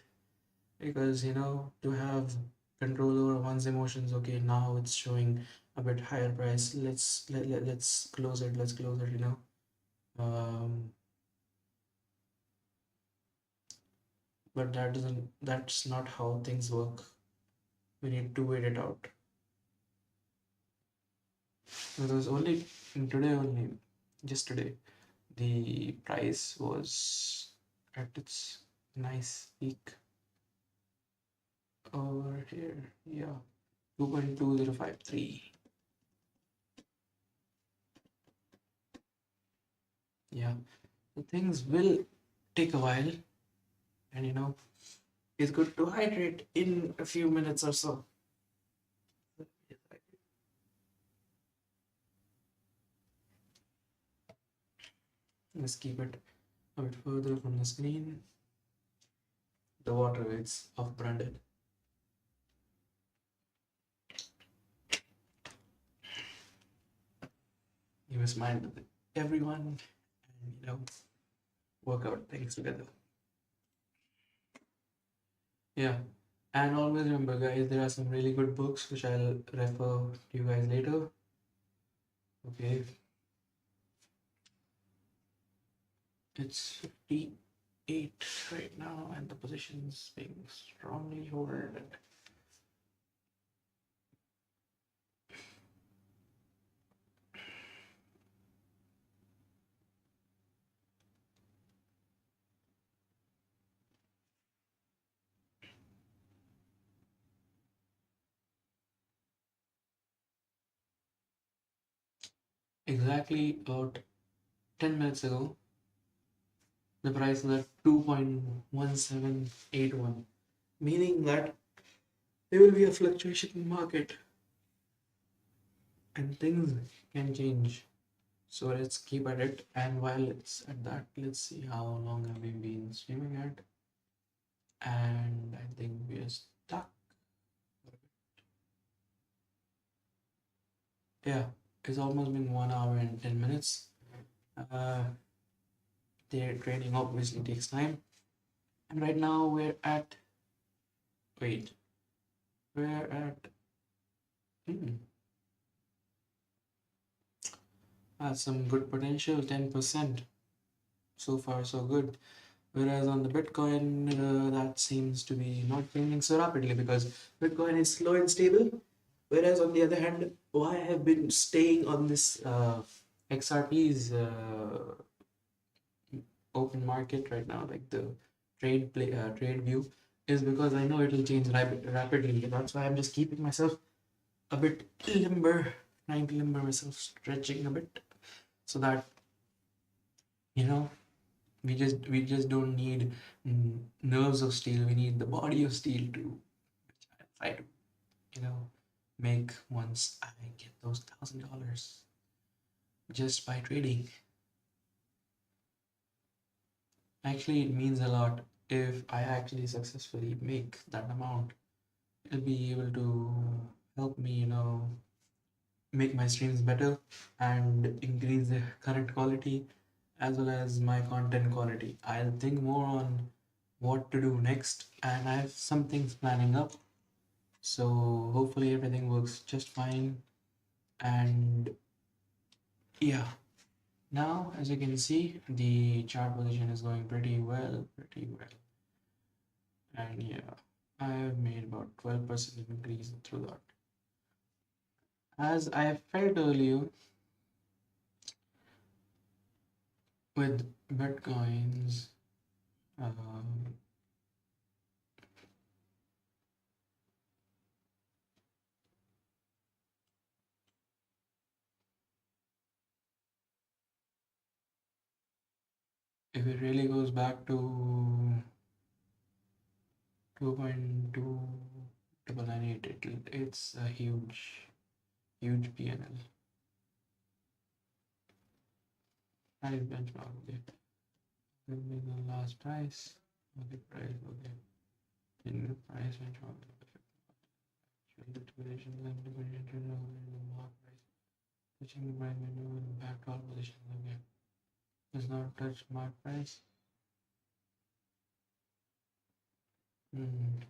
because to have control over one's emotions. Okay, now it's showing a bit higher price. Let's close it. Let's close it. Um, but that's not how things work. We need to wait it out. Because only today only, just today, the price was at its nice peak over here. Yeah, 2.2053. Yeah, so things will take a while, and it's good to hydrate in a few minutes or so. Let's keep it a bit further from the screen. The water is off branded. Give a smile to everyone and work out things together. Yeah. And always remember, guys, there are some really good books which I'll refer to you guys later. Okay. It's 58 right now, and the position's being strongly held. Exactly about 10 minutes ago, the price was at 2.1781, meaning that there will be a fluctuation in the market and things can change. So let's keep at it. And while it's at that, let's see how long have we been streaming at. and I think we are stuck. Yeah, it's almost been 1 hour and 10 minutes. Uh, their training obviously takes time, and right now we're at wait, we're at hmm, some good potential, 10%. So far, so good. Whereas on the Bitcoin, that seems to be not changing so rapidly because Bitcoin is slow and stable. Whereas on the other hand, why I have been staying on this XRP's open market right now, like the trade view, is because I know it'll change rapidly. That's why I'm just keeping myself a bit limber, trying to limber myself, stretching a bit, so that you know we just don't need nerves of steel. We need the body of steel to try to you know make once I get those $1,000 just by trading. Actually, it means a lot if I actually successfully make that amount. It'll be able to help me, make my streams better and increase the current quality as well as my content quality. I'll think more on what to do next, and I have some things planning up. So hopefully everything works just fine. And yeah, now as you can see, the chart position is going pretty well, pretty well. And yeah, I have made about 12% increase through that. As I felt earlier with Bitcoins, um, if it really goes back to 2.2998, it's a huge PNL. Price benchmark, okay. Give me the last price. Okay, price, okay. In the price benchmark, actual liquidation, liquidation, mark price. Touching the price window and back to all positions, okay. Does not touch mark price.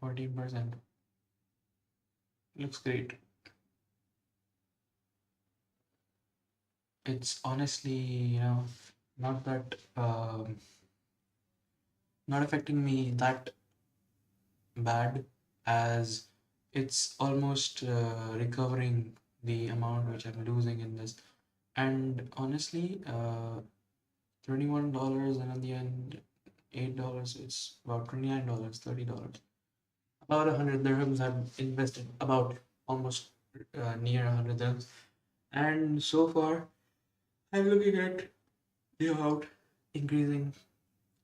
14%. Looks great. It's honestly, not that not affecting me that bad, as it's almost recovering the amount which I'm losing in this. And honestly, $21 and at the end $8, it's about $29, $30. About 100 dirhams I've invested, about almost near 100 dirhams. And so far, I'm looking at the amount increasing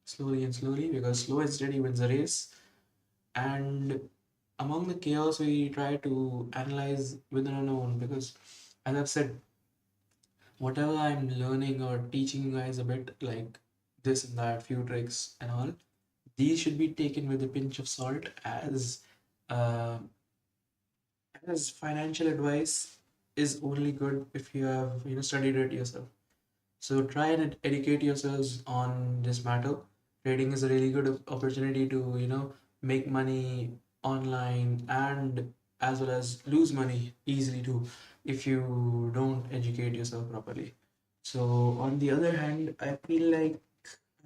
slowly and slowly because slow and steady wins the race. And among the chaos, we try to analyze with an unknown because, as I've said, whatever I'm learning or teaching you guys a bit, like this and that, few tricks and all, these should be taken with a pinch of salt uh, as financial advice is only good if you have studied it yourself. So try and educate yourselves on this matter. Trading is a really good opportunity to, make money online and as well as lose money easily too if you don't educate yourself properly. So on the other hand, I feel like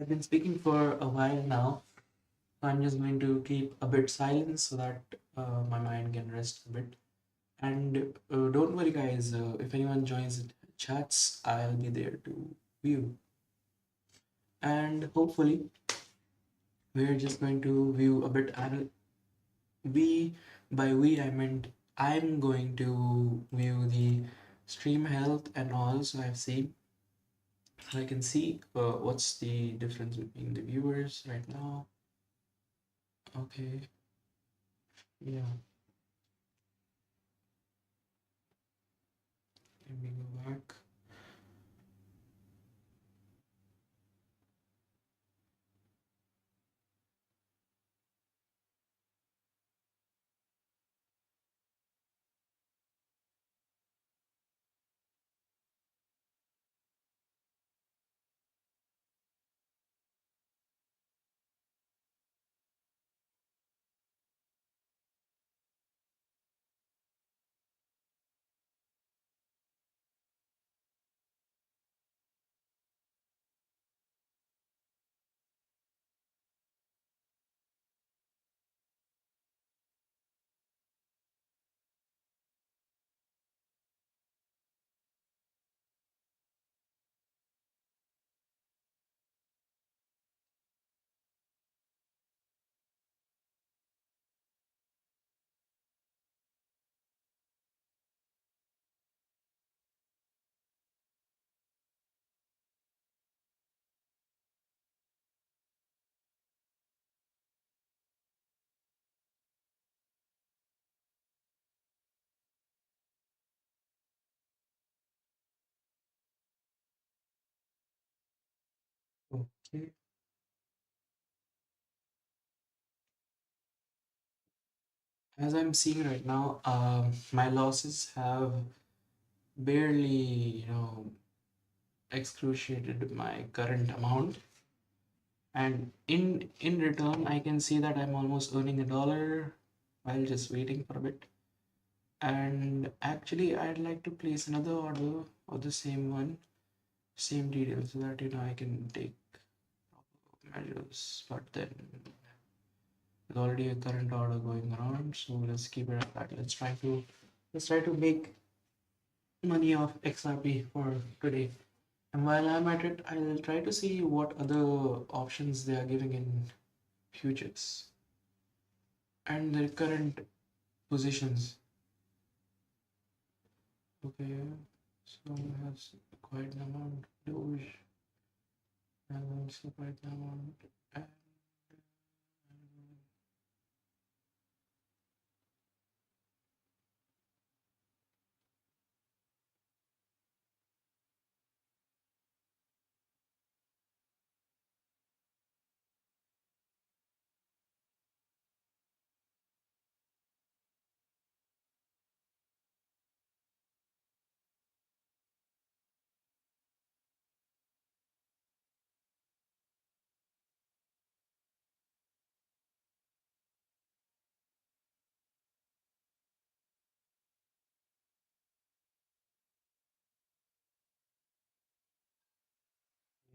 I've been speaking for a while now. I'm just going to keep a bit silent so that my mind can rest a bit. And don't worry, guys, if anyone joins chats, I'll be there to view. And hopefully, we're just going to view a bit. We, by we, I meant I'm going to view the stream health and all. So I've seen, I can see what's the difference between the viewers right now. Okay, yeah, let me go back. Okay. As I'm seeing right now, my losses have barely, excruciated my current amount. And in return, I can see that I'm almost earning $1 while just waiting for a bit. And actually, I'd like to place another order of the same one, same details, so that I can take measures. But then there's already a current order going around, so let's keep it at that. Let's try to make money off XRP for today. And while I'm at it, I'll try to see what other options they are giving in futures and their current positions. Okay, so it has quite an amount. Doge has also quite an amount.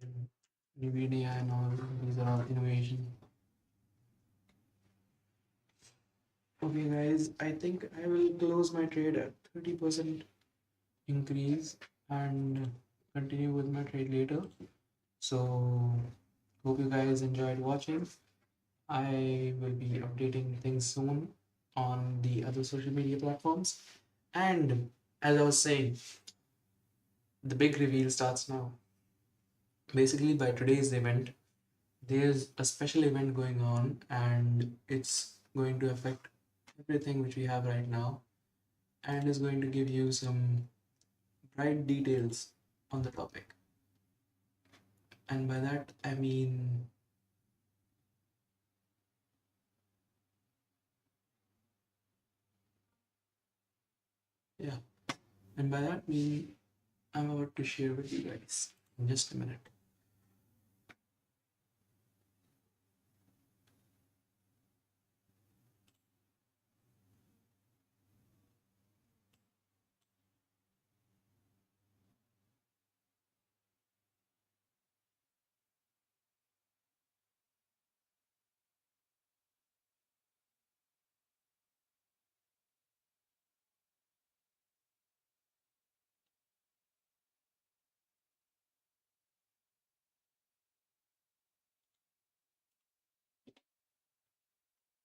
And NVIDIA and all these are all innovation. Okay, guys, I think I will close my trade at 30% increase and continue with my trade later. So, hope you guys enjoyed watching. I will be updating things soon on the other social media platforms. And as I was saying, the big reveal starts now. Basically, by today's event, there's a special event going on, and it's going to affect everything which we have right now, and is going to give you some bright details on the topic. And by that, I mean, yeah, and by that, I mean, I'm about to share with you guys in just a minute.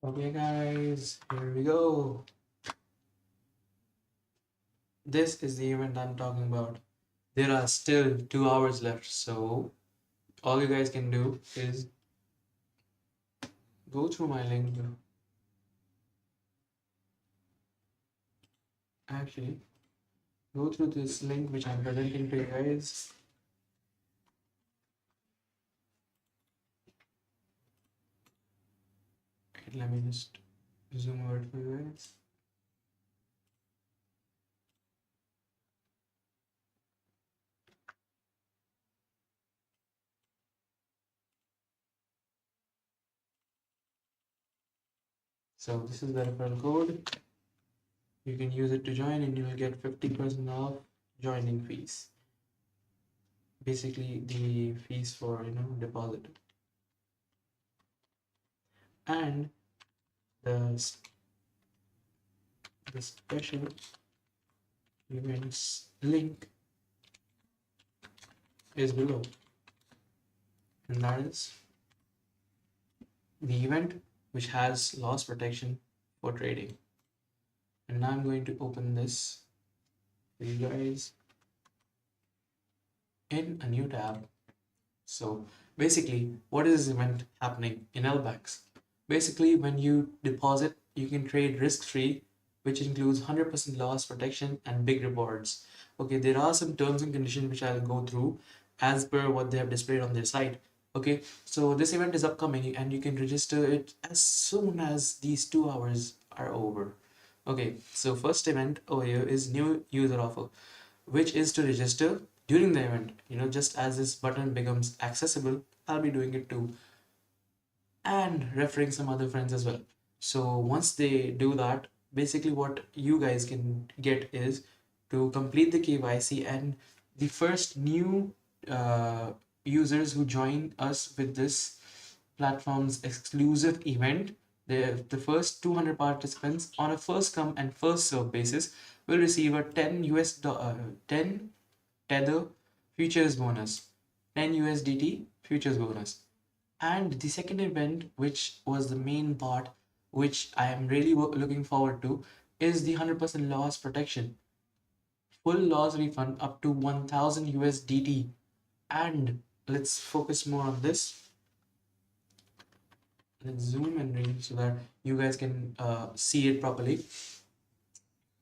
Okay, guys, here we go. This is the event I'm talking about. There are still 2 hours left, so all you guys can do is go through my link. Actually, go through this link which I'm presenting to you guys. Okay, let me just zoom out for you guys. So this is the referral code. You can use it to join and you will get 50% off joining fees. Basically the fees for deposit. And the the special events link is below. And that is the event which has loss protection for trading. And now I'm going to open this for you guys in a new tab. So basically, what is this event happening in LBAX? Basically, when you deposit, you can trade risk-free, which includes 100% loss protection and big rewards. Okay, there are some terms and conditions which I'll go through as per what they have displayed on their site. Okay, so this event is upcoming and you can register it as soon as these 2 hours are over. Okay, so first event over here is new user offer, which is to register during the event. Just as this button becomes accessible, I'll be doing it too, and referring some other friends as well. So once they do that, basically what you guys can get is to complete the KYC, and the first new uh, users who join us with this platform's exclusive event, the first 200 participants on a first come and first serve basis will receive a 10 Tether futures bonus, 10 USDT futures bonus. And the second event, which was the main part, which I am really looking forward to, is the 100% loss protection. Full loss refund up to 1000 USDT. And let's focus more on this. Let's zoom and read so that you guys can see it properly.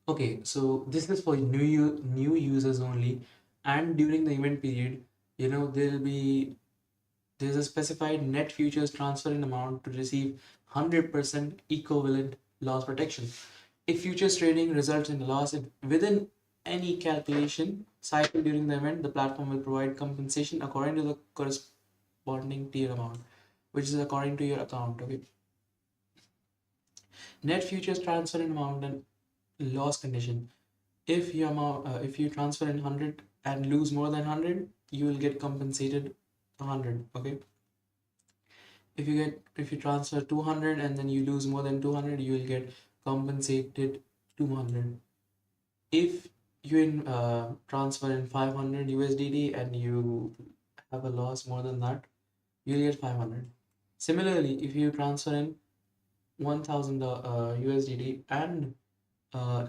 Okay, so this is for new users only, and during the event period, there's a specified net futures transfer in amount to receive 100% equivalent loss protection. If futures trading results in a loss within any calculation cycle during the event, the platform will provide compensation according to the corresponding tier amount, which is according to your account. Okay. Net futures transfer in amount and loss condition. If you transfer in 100 and lose more than 100, you will get compensated 100. Okay. If you transfer 200 and then you lose more than 200, you will get compensated 200. If you transfer in 500 USDT and you have a loss more than that, you'll get 500. Similarly, if you transfer in 1000 USDT and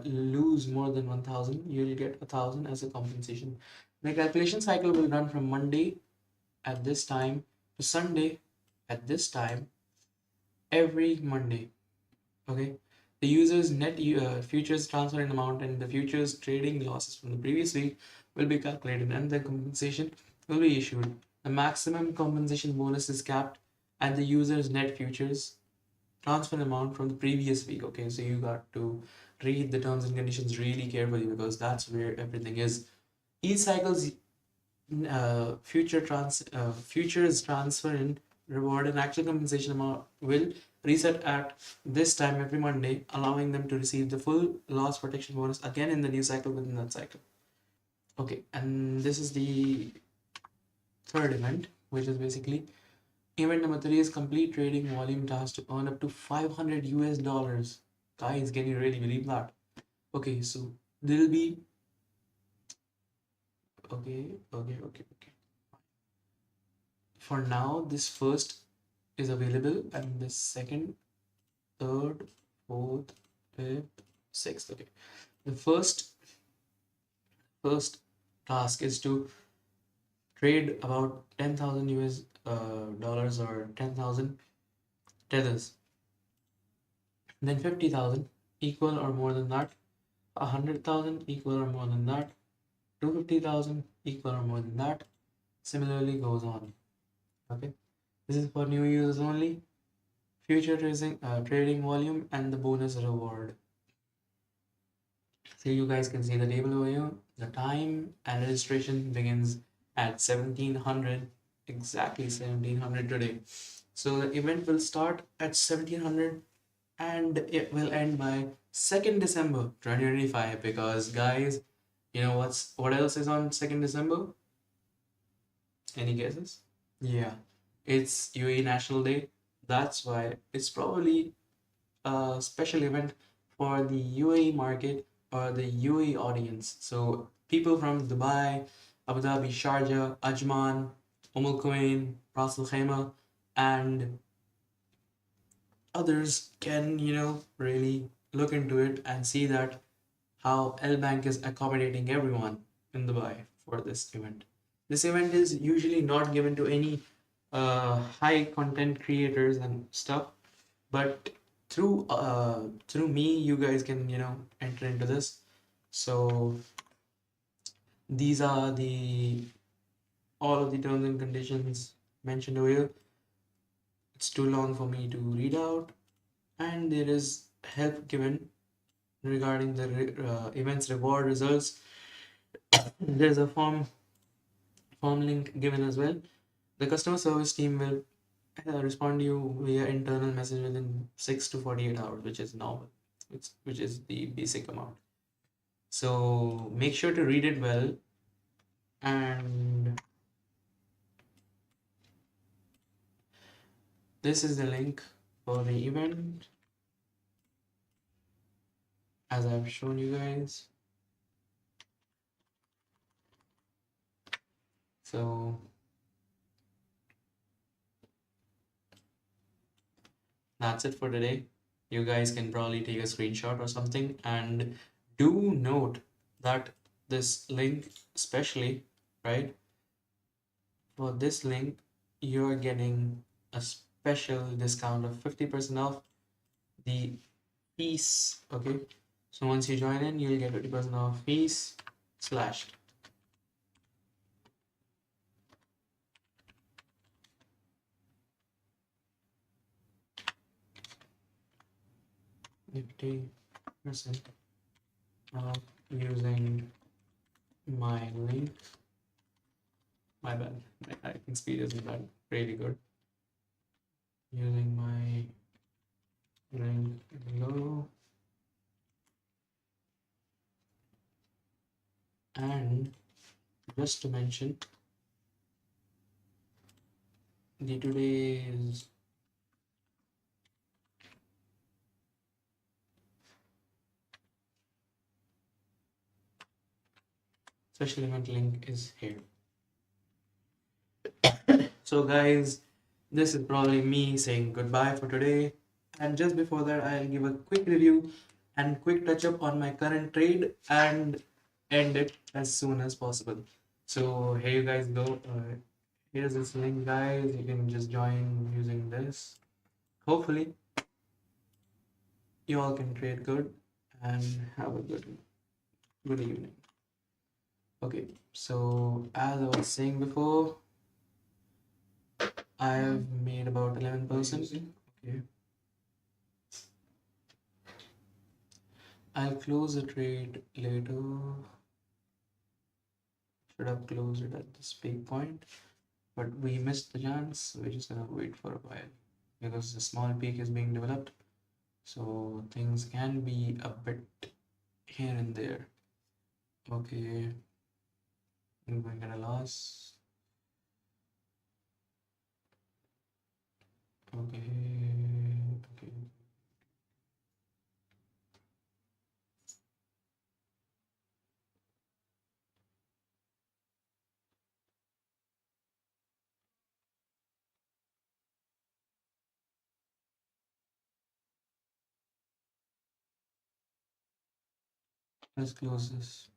lose more than 1000, you'll get 1000 as a compensation. The calculation cycle will run from Monday at this time to Sunday at this time every Monday. Okay. The user's net futures transfer in amount and the futures trading losses from the previous week will be calculated and the compensation will be issued. The maximum compensation bonus is capped at the user's net futures transfer amount from the previous week. Okay, so you got to read the terms and conditions really carefully because that's where everything is. Each cycle's futures transfer in reward and actual compensation amount will reset at this time every Monday, allowing them to receive the full loss protection bonus again in the new cycle within that cycle. Okay, and this is the third event, which is basically event number 3 is complete trading volume task to earn up to 500 US dollars. Guys, can you really believe that? Okay, so there'll be okay. For now, this first is available, and the second, third, fourth, fifth, sixth. Okay, the first task is to trade about 10,000 US dollars or 10,000 tethers. Then 50,000 equal or more than that, 100,000 equal or more than that, 250,000 equal or more than that. Similarly goes on. Okay, this is for new users only. Future trading volume and the bonus reward. So you guys can see the table over here. The time and registration begins at 1700, exactly 1700 today. So the event will start at 1700 and it will end by 2nd December 2025 because guys, what else is on 2nd December? Any guesses? Yeah, it's UAE National Day. That's why it's probably a special event for the UAE market or the UAE audience. So people from Dubai, Abu Dhabi, Sharjah, Ajman, Al Quwain, Ras Al Khaimah, and others can, really look into it and see that how L Bank is accommodating everyone in Dubai for this event. This event is usually not given to any high content creators and stuff, but through me, you guys can enter into this. So these are the all of the terms and conditions mentioned over here. It's too long for me to read out, and there is help given regarding the events reward results. There's a form link given as well. The customer service team will respond to you via internal message within 6 to 48 hours, which is normal, which is the basic amount. So make sure to read it well, and this is the link for the event as I've shown you guys. So that's it for today. You guys can probably take a screenshot or something, and do note that this link, especially, right, for this link, you're getting a special discount of 50% off the fees. Okay, so once you join in, you'll get 50% off fees slashed. Fifty percent off using my link. My bad. My typing speed isn't that really good. Using my link below. And just to mention, the today's special event link is here. So guys, this is probably me saying goodbye for today. And just before that, I'll give a quick review and quick touch up on my current trade and end it as soon as possible. So here you guys go. Here's this link, guys. You can just join using this. Hopefully, you all can trade good and have a good evening. Okay, so as I was saying before, I've made about 11%. Okay, I'll close the trade later. Should have closed it at this big point, but we missed the chance. So we're just gonna wait for a while because the small peak is being developed. So things can be a bit here and there. Okay, I'm going at a loss. Okay. Let's close this.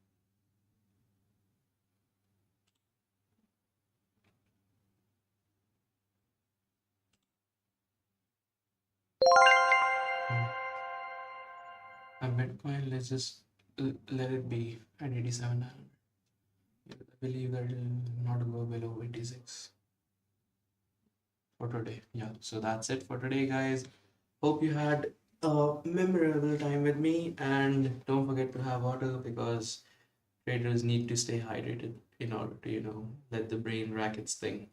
A Bitcoin, let's just let it be at 8700. I believe that it will not go below 86 for today. Yeah, so that's it for today, guys. Hope you had a memorable time with me, and don't forget to have water because traders need to stay hydrated in order to, let the brain rack its thing.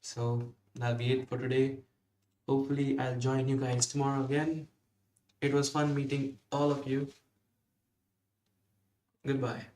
So that'll be it for today. Hopefully, I'll join you guys tomorrow again. It was fun meeting all of you. Goodbye.